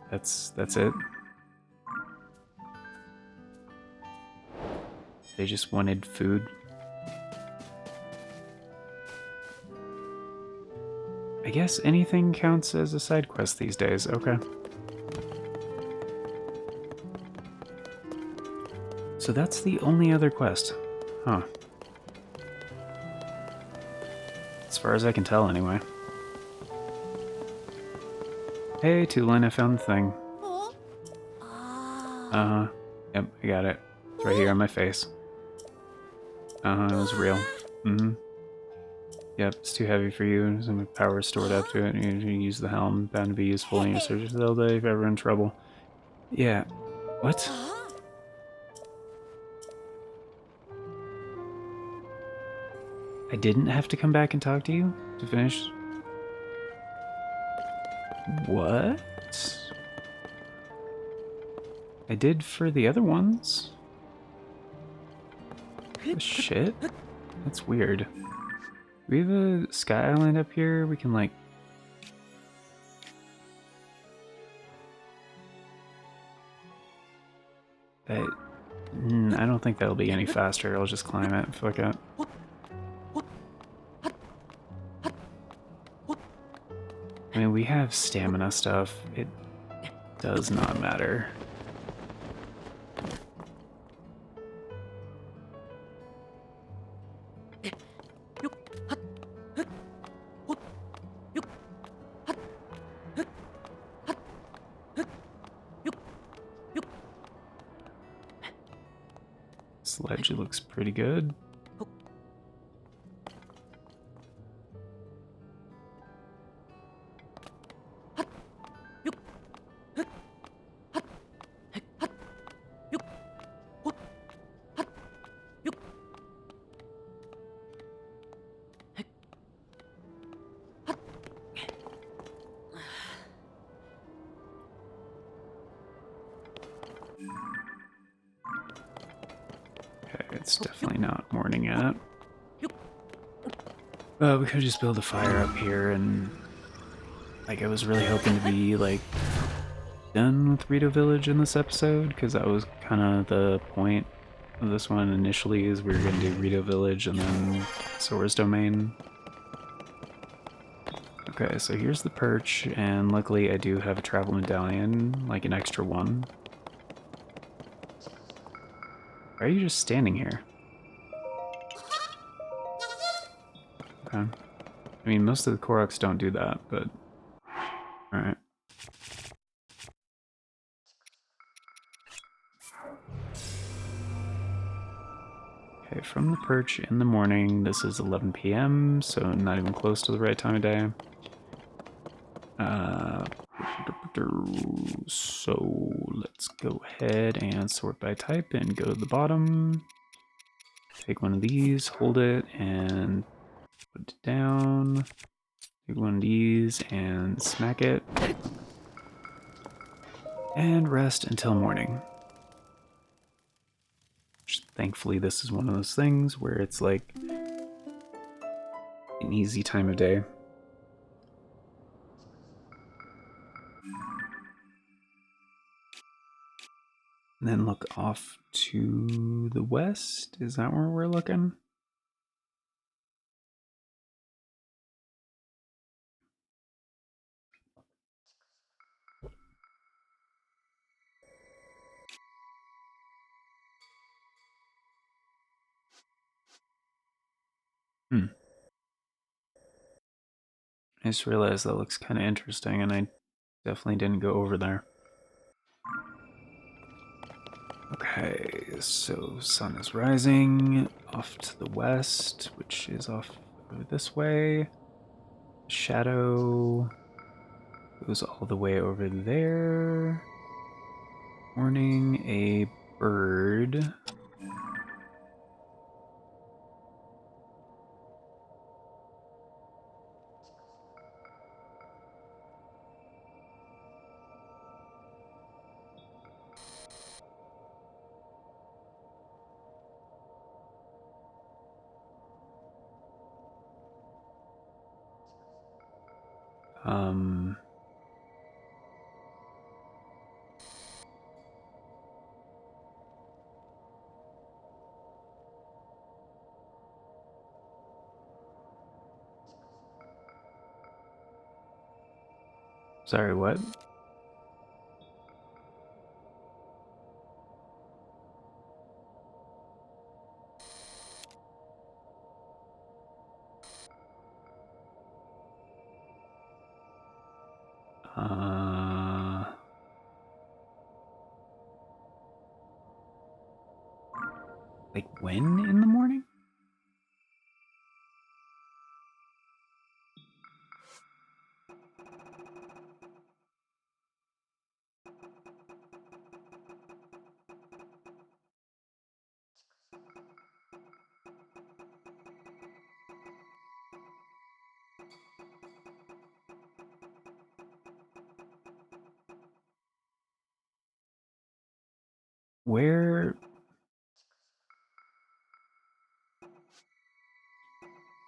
That's it. They just wanted food. I guess anything counts as a side quest these days. Okay. So that's the only other quest. Huh. As far as I can tell, anyway. Hey, Tulin, I found the thing. Uh-huh. Yep, I got it. It's right here on my face. Uh-huh, it was real. Mm-hmm. Yep, it's too heavy for you. Some power stored up to it. You use the helm. Bound to be useful in your search for Zelda if ever in trouble. Yeah. What? I didn't have to come back and talk to you to finish? What? I did for the other ones. Shit? That's weird. We have a sky island up here. We can like... I don't think that'll be any faster. I'll just climb it. Fuck it. I mean, we have stamina stuff. It does not matter. This ledge looks pretty good. Okay, it's definitely not morning yet. We could just build a fire up here, and like I was really hoping to be like done with Rito Village in this episode, because that was kind of the point of this one initially, is we were gonna do Rito Village and then Sora's Domain. Okay, so here's the perch, and luckily I do have a travel medallion, like an extra one. Why are you just standing here? Okay. I mean, most of the Koroks don't do that, but... Alright. Okay, from the perch in the morning, this is 11 p.m., so not even close to the right time of day. So let's go ahead and sort by type and go to the bottom. Take one of these, hold it, and put it down. Take one of these and smack it. And rest until morning. Thankfully, this is one of those things where it's like an easy time of day. And then look off to the west. Is that where we're looking? I just realized that looks kind of interesting, and I definitely didn't go over there. Okay, so sun is rising off to the west, which is off over this way. Shadow goes all the way over there. Morning, a bird. Sorry, what? Like when in the morning? Where?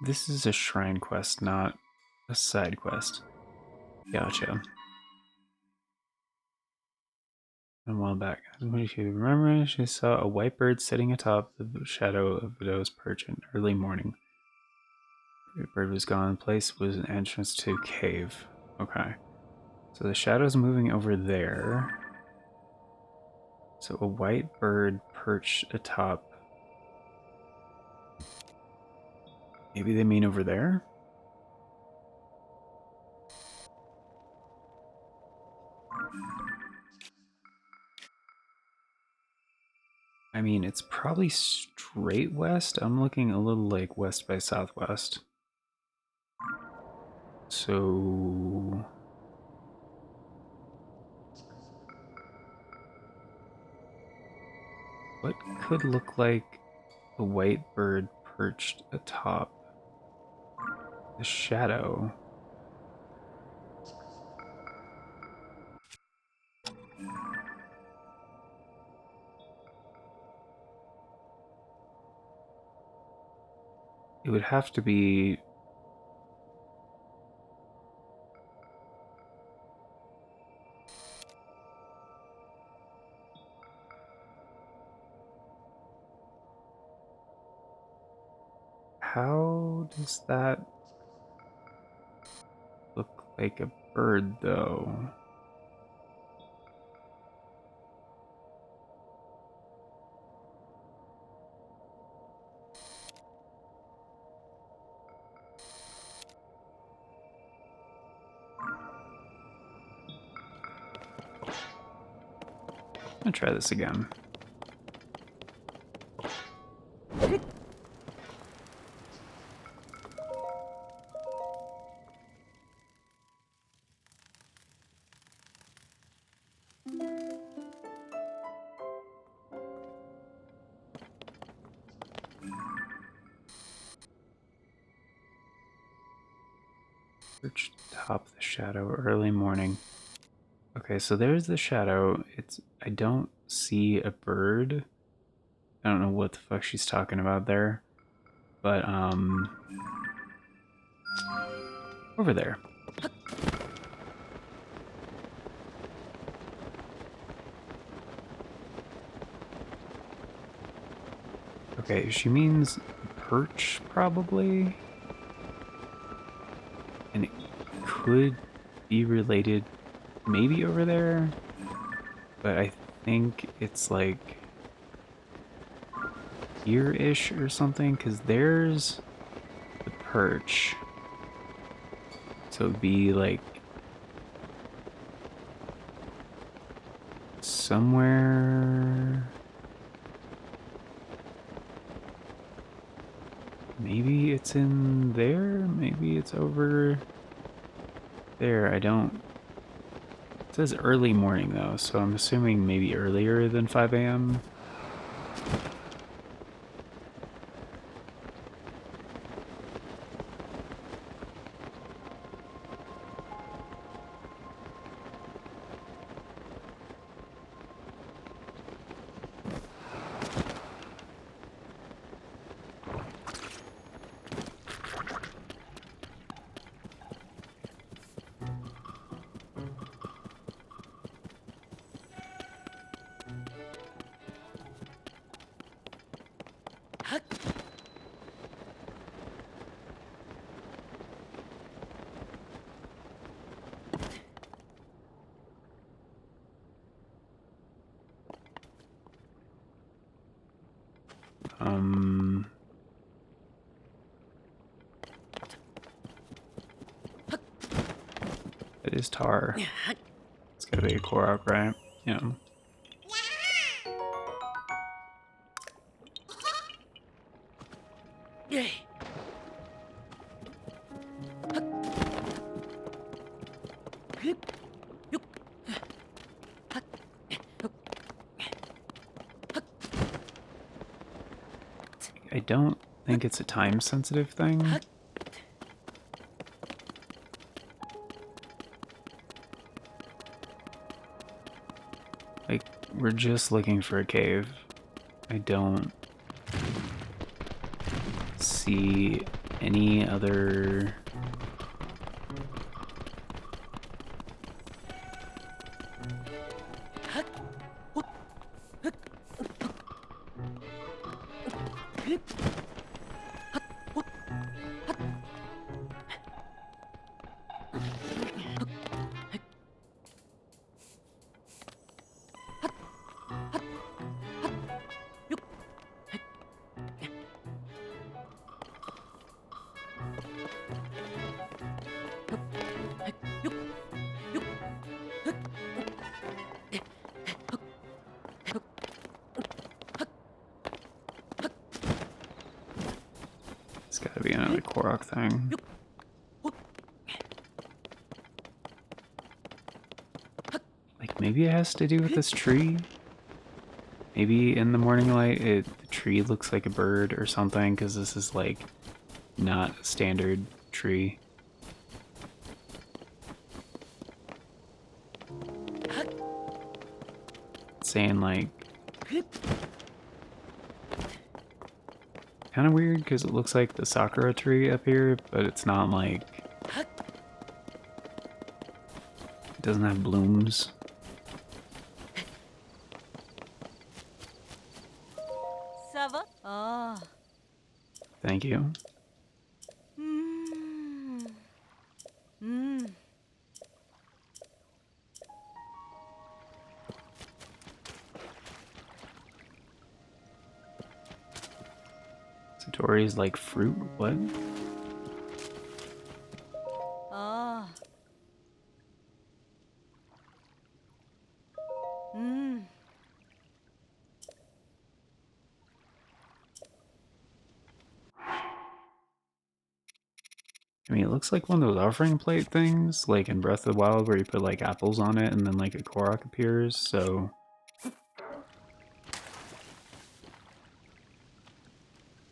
This is a shrine quest, not a side quest. Gotcha. A while back, when she remembered, she saw a white bird sitting atop the shadow of Vidau's perch in early morning. The bird was gone. The place was an entrance to a cave. Okay. So the shadow's moving over there. So a white bird perched atop. Maybe they mean over there? I mean, it's probably straight west. I'm looking a little like west by southwest. So... what could look like a white bird perched atop the shadow? It would have to be... how does that look like a bird, though? I'm gonna try this again. Perched atop the shadow, early morning. Okay, so there's the shadow. I don't see a bird. I don't know what the fuck she's talking about there. But, over there. Okay, she means perch, probably? And it could be related maybe over there, but I think it's like here-ish or something, because there's the perch. So it'd be like somewhere... maybe it's in there? Maybe it's over there. I don't... it says early morning though, so I'm assuming maybe earlier than 5 a.m. It is tar. It's gotta be a Korok, right? Yeah. I don't think it's a time-sensitive thing. Like, we're just looking for a cave. I don't see any other... Korok thing. Like, maybe it has to do with this tree? Maybe in the morning light, the tree looks like a bird or something, because this is, like, not a standard tree. It's saying, like, kind of weird, because it looks like the Sakura tree up here, but it's not, like, it doesn't have blooms. Sava? Ah. Thank you. Mm. Mm. Satori's like fruit? What? Ah. Mm. I mean, it looks like one of those offering plate things, like in Breath of the Wild, where you put like apples on it and then like a Korok appears, so...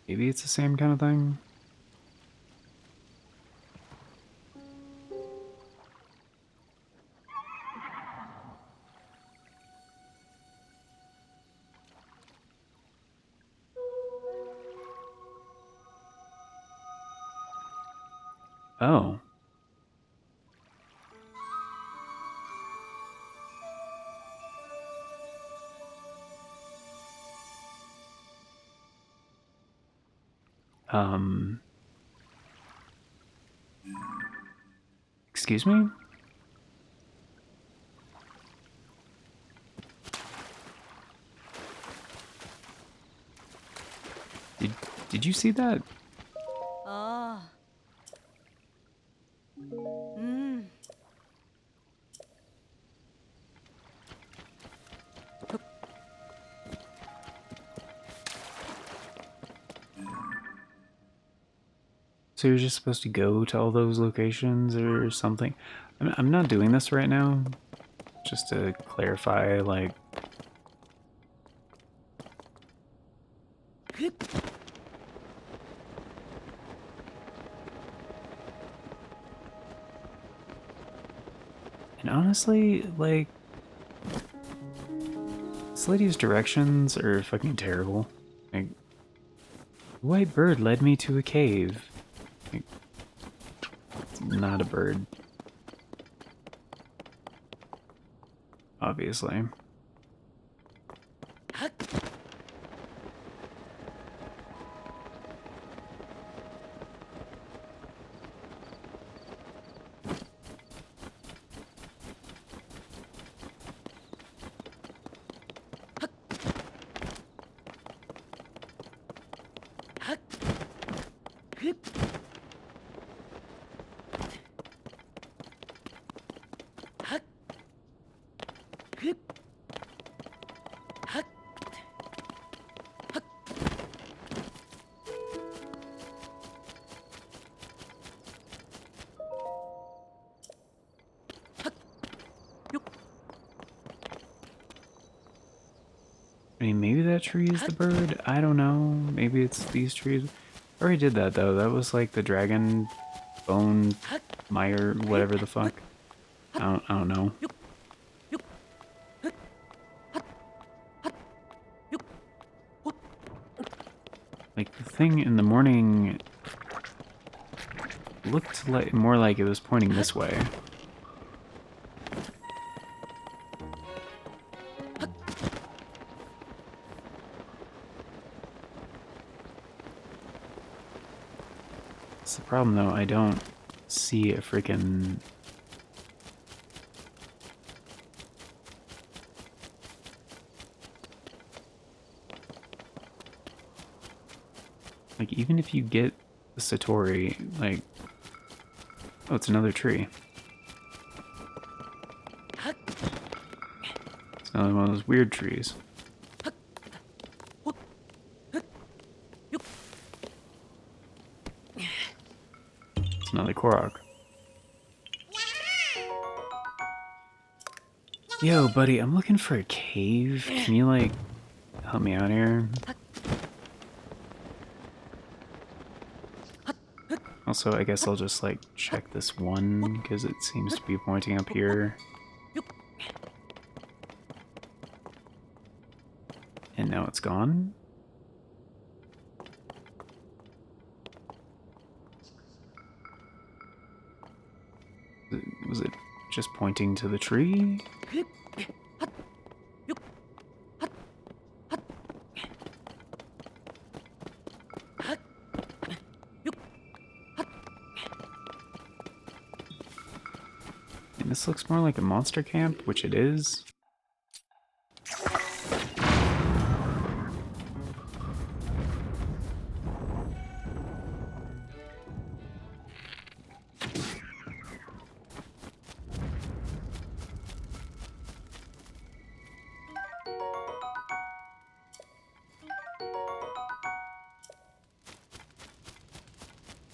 maybe it's the same kind of thing? Oh. Excuse me? Did you see that? Ah. Mm. So you're just supposed to go to all those locations or something? I'm not doing this right now. Just to clarify, like... and honestly, like... this lady's directions are fucking terrible. Like... the white bird led me to a cave. Like, it's not a bird. Obviously. I mean, maybe that tree is the bird. I don't know. Maybe it's these trees. I already did that, though. That was like the dragon bone mire, whatever the fuck. I don't know. Like, the thing in the morning looked like more like it was pointing this way. That's the problem, though. I don't see a freaking... like, even if you get the Satori, like... oh, it's another tree. It's another one of those weird trees. another Korok. Yo, buddy, I'm looking for a cave. Can you, like, help me out here? Also, I guess I'll just, like, check this one, because it seems to be pointing up here. And now it's gone. Was it just pointing to the tree? And this looks more like a monster camp, which it is.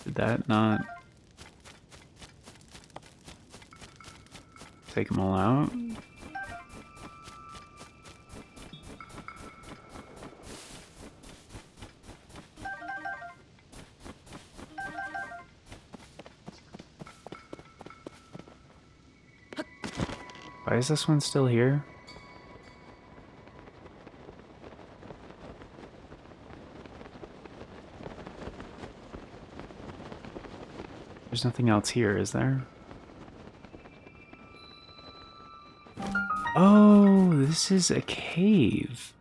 Did that not take them all out? Why is this one still here? There's nothing else here, is there? Oh, this is a cave.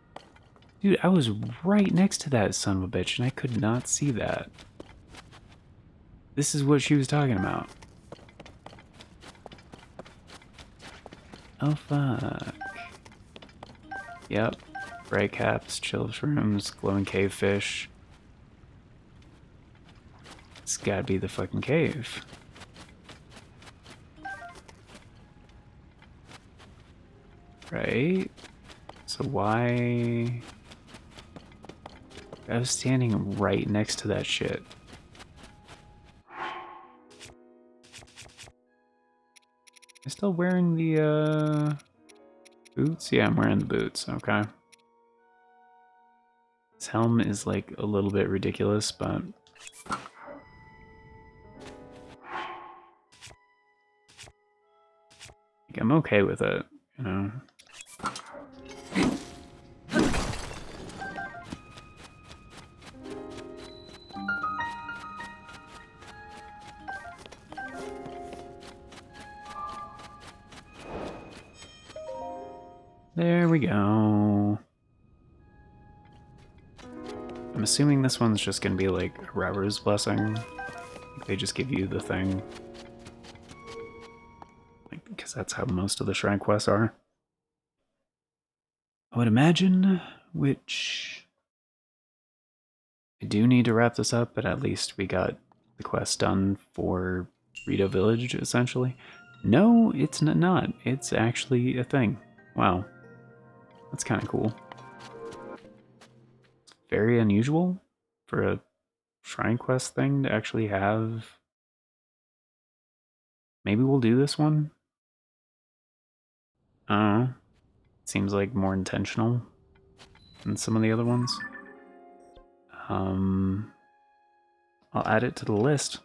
Dude, I was right next to that son of a bitch and I could not see that. This is what she was talking about. Oh, fuck. Yep. Bright caps, chill shrooms, glowing cave fish. It's gotta be the fucking cave. Right? So why... I was standing right next to that shit. Am I still wearing the, boots? Yeah, I'm wearing the boots, okay. This helm is, like, a little bit ridiculous, but... like, I'm okay with it, you know? There we go. I'm assuming this one's just gonna be like a Raru's Blessing. They just give you the thing. Like, because that's how most of the shrine quests are. I would imagine, which... I do need to wrap this up, but at least we got the quest done for Rito Village, essentially. No, it's not. It's actually a thing. Wow. That's kind of cool. Very unusual for a shrine quest thing to actually have. Maybe we'll do this one. I don't know. Seems like more intentional than some of the other ones. I'll add it to the list.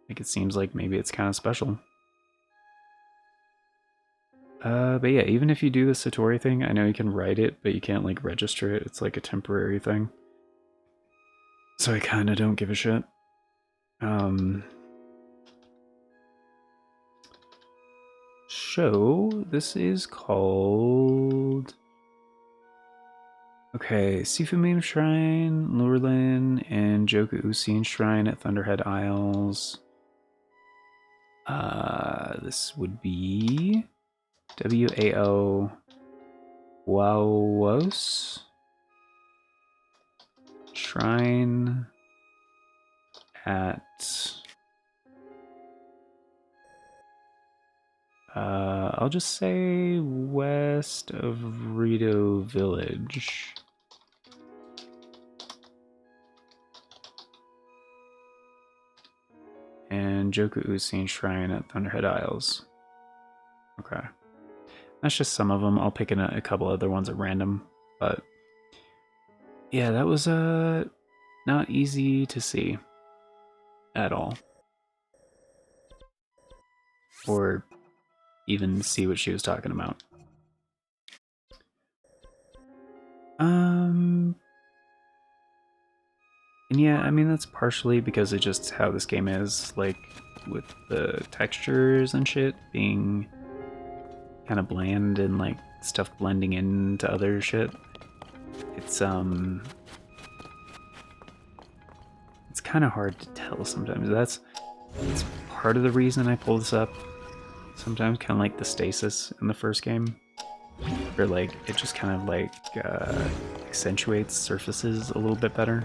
Like, it seems like maybe it's kind of special. But yeah, even if you do the Satori thing, I know you can write it, but you can't, like, register it. It's like a temporary thing. So I kind of don't give a shit. So, this is called... Okay, Sifumim Shrine, Lurlin, and Joku Usin Shrine at Thunderhead Isles. This would be... WAO Wawos Shrine at I'll just say west of Rito Village. and Joku Usin Shrine at Thunderhead Isles. Okay. That's just some of them. I'll pick in a couple other ones at random. But yeah, that was not easy to see at all. Or even see what she was talking about. And yeah, I mean, that's partially because of just how this game is, like, with the textures and shit being kind of bland and, like, stuff blending into other shit. It's kind of hard to tell sometimes. That's part of the reason I pull this up. Sometimes kind of like the stasis in the first game, where, like, it just kind of, like, accentuates surfaces a little bit better.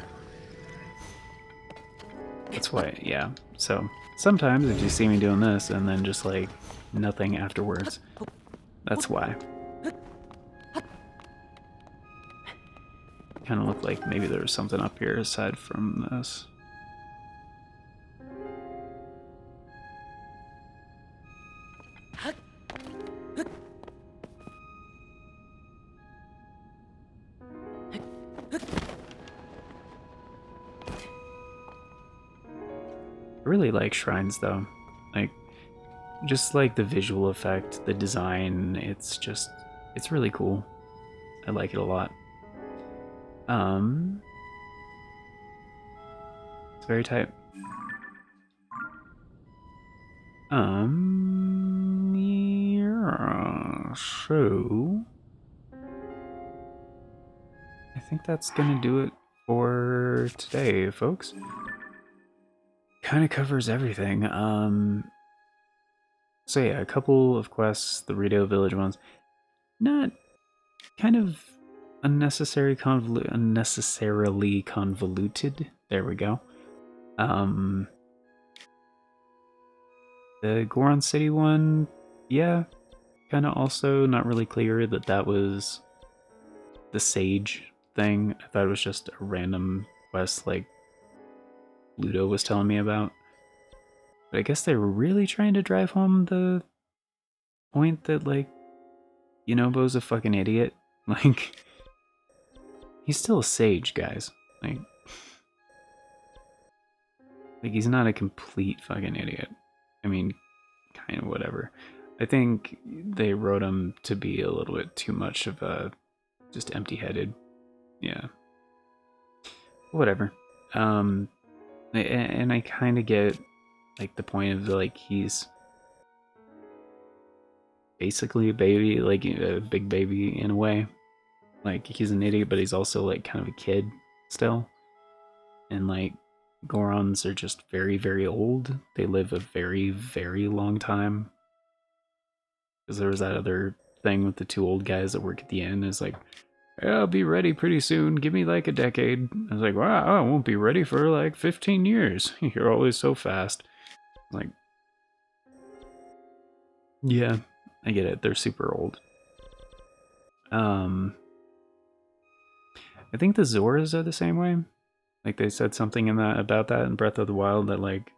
That's why, yeah. So sometimes if you see me doing this and then just like nothing afterwards, that's why. Kind of looked like maybe there was something up here aside from this. I really like shrines though, like just like the visual effect, the design, it's really cool. I like it a lot. It's very tight. Yeah, so I think that's gonna do it for today, folks. Kind of covers everything. So yeah, a couple of quests, the Rito Village ones, not kind of unnecessarily convoluted. There we go. The Goron City one, yeah, kind of also not really clear that that was the sage thing. I thought it was just a random quest like Ludo was telling me about. But I guess they were really trying to drive home the point that, like, Yunobo's a fucking idiot. Like, he's still a sage, guys. Like he's not a complete fucking idiot. I mean, kind of whatever. I think they wrote him to be a little bit too much of a just empty-headed. Yeah. Whatever. And I kind of get like the point of like he's basically a baby, like a big baby in a way. Like he's an idiot, but he's also like kind of a kid still. And like Gorons are just very, very old. They live a very, very long time. Because there was that other thing with the two old guys that work at the inn. Is like, yeah, I'll be ready pretty soon. Give me like a decade. I was like, wow, I won't be ready for like 15 years. You're always so fast. Like, yeah, I get it. They're super old. I think the Zoras are the same way. Like they said something in that about that in Breath of the Wild that like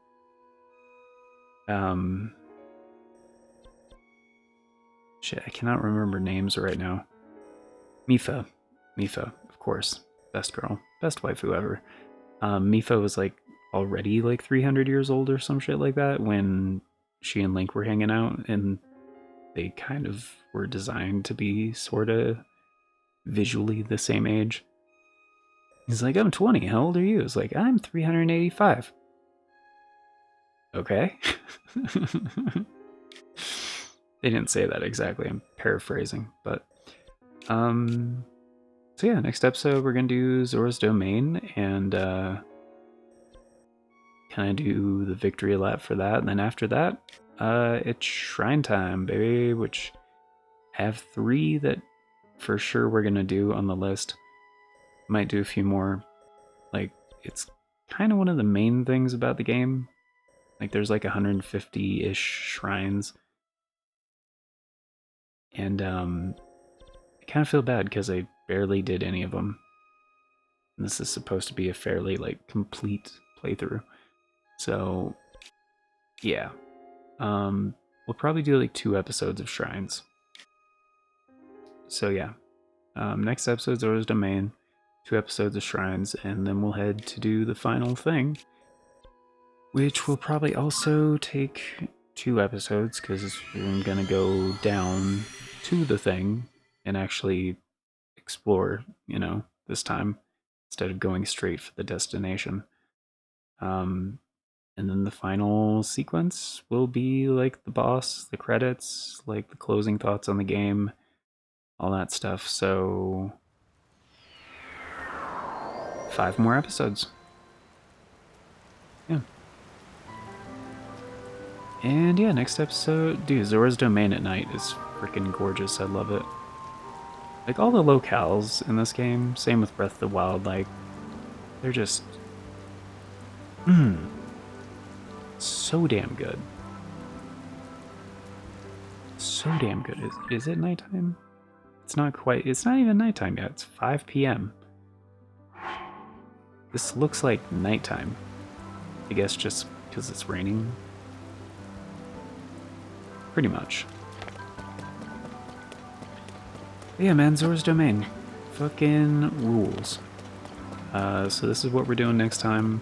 shit, I cannot remember names right now. Mipha, of course, best girl, best waifu ever. Mipha was like already like 300 years old or some shit like that when she and Link were hanging out, and they kind of were designed to be sort of visually the same age. He's like, I'm 20. How old are you? It's like, I'm 385. Okay. They didn't say that exactly. I'm paraphrasing, but so yeah, next episode we're gonna do Zora's Domain and kind of do the victory lap for that, and then after that, it's Shrine Time, baby. Which I have 3 that for sure we're gonna do on the list. Might do a few more. Like it's kind of one of the main things about the game. Like there's like 150-ish shrines. And I kind of feel bad because I barely did any of them. And this is supposed to be a fairly like complete playthrough. So yeah. We'll probably do like 2 episodes of Shrines. So yeah. Next episode, Zora's Domain, 2 episodes of Shrines, and then we'll head to do the final thing, which will probably also take 2 episodes because I'm gonna go down to the thing and actually explore, this time instead of going straight for the destination. And then the final sequence will be like the boss, the credits, like the closing thoughts on the game, all that stuff. So 5 more episodes. Yeah. And yeah, next episode, dude, Zora's Domain at night is freaking gorgeous. I love it. Like all the locales in this game, same with Breath of the Wild, like they're just so damn good. So damn good. Is it nighttime? It's not even nighttime yet. It's 5 p.m. This looks like nighttime. I guess just because it's raining. Pretty much. But yeah, man, Zora's Domain. Fucking rules. So this is what we're doing next time.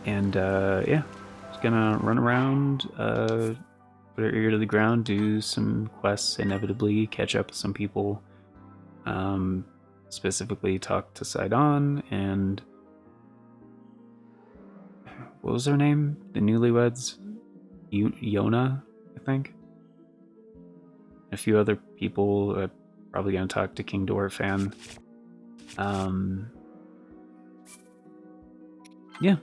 And yeah, just gonna run around, put our ear to the ground, do some quests, inevitably catch up with some people, specifically talk to Sidon and what was her name? The newlyweds? Yona, I think. A few other people. Probably gonna talk to King Dorphan. Yeah,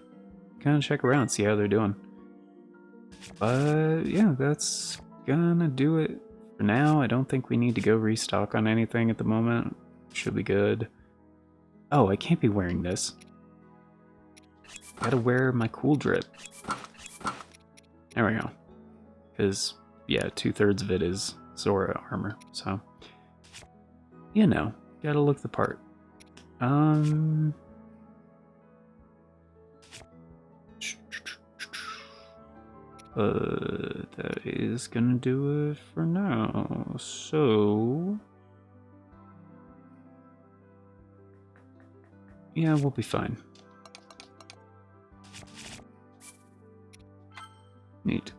kind of check around, see how they're doing. But yeah, that's gonna do it for now. I don't think we need to go restock on anything at the moment. Should be good. Oh, I can't be wearing this. Gotta wear my cool drip. There we go. Because, yeah, 2/3 of it is Zora armor, so gotta look the part. That is gonna do it for now. So yeah, we'll be fine. Neat.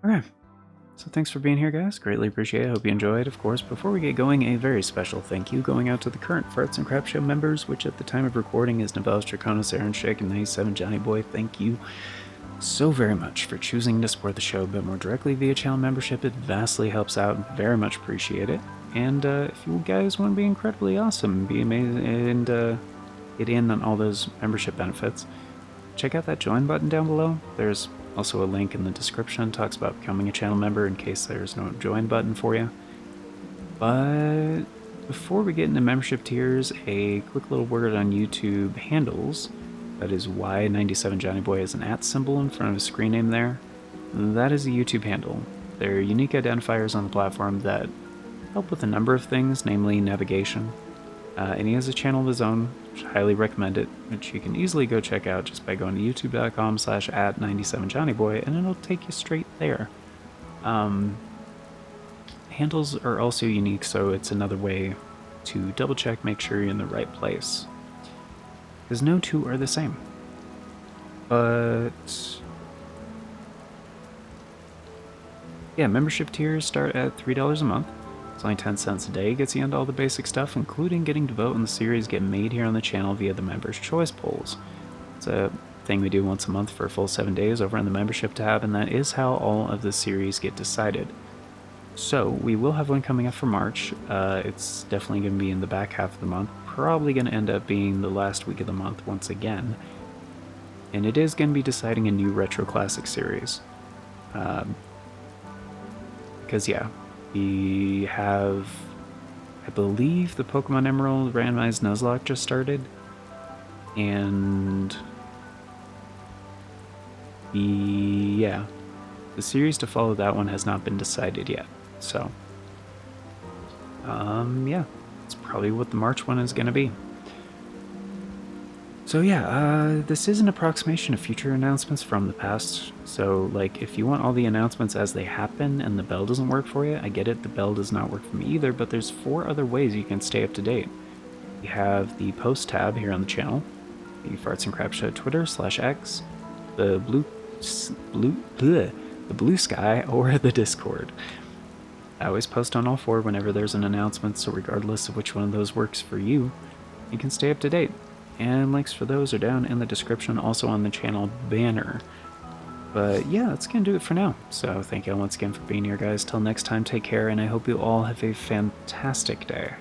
Alright. So thanks for being here, guys. Greatly appreciate it. Hope you enjoyed. Of course, before we get going, a very special thank you going out to the current Farts and Crap Show members, which at the time of recording is Nabelis, Draconis, Aaron Shake, and 97 Johnny Boy. Thank you so very much for choosing to support the show a bit more directly via channel membership. It vastly helps out. Very much appreciate it. And if you guys want to be incredibly awesome, be amazing, and get in on all those membership benefits, check out that join button down below. There's also a link in the description. Talks about becoming a channel member in case there's no join button for you. But before we get into membership tiers, a quick little word on YouTube handles. That is why 97 Johnny Boy has an @ symbol in front of his screen name there. That is a YouTube handle. They're unique identifiers on the platform that help with a number of things, namely navigation. And he has a channel of his own, which I highly recommend it, which you can easily go check out just by going to youtube.com/@97johnnyboy, and it'll take you straight there. Handles are also unique, so it's another way to double check, make sure you're in the right place. Because no two are the same. But yeah, membership tiers start at $3 a month. It's only 10 cents a day, gets you into all the basic stuff, including getting to vote in the series get made here on the channel via the Members' Choice polls. It's a thing we do once a month for a full 7 days over in the membership tab, and that is how all of the series get decided. So, we will have one coming up for March. It's definitely going to be in the back half of the month. Probably going to end up being the last week of the month once again. And it is going to be deciding a new Retro Classic series. Because, yeah, we have, I believe, the Pokemon Emerald Randomized Nuzlocke just started. And the series to follow that one has not been decided yet. So, yeah, it's probably what the March one is going to be. So yeah, this is an approximation of future announcements from the past. So like, if you want all the announcements as they happen and the bell doesn't work for you, I get it, the bell does not work for me either, but there's 4 other ways you can stay up to date. You have the post tab here on the channel, the Farts and Crap Show Twitter /X, the blue sky, or the Discord. I always post on all 4 whenever there's an announcement, so regardless of which one of those works for you, you can stay up to date. And links for those are down in the description, also on the channel banner. But yeah, that's gonna do it for now. So thank you all once again for being here, guys. Till next time, take care, and I hope you all have a fantastic day.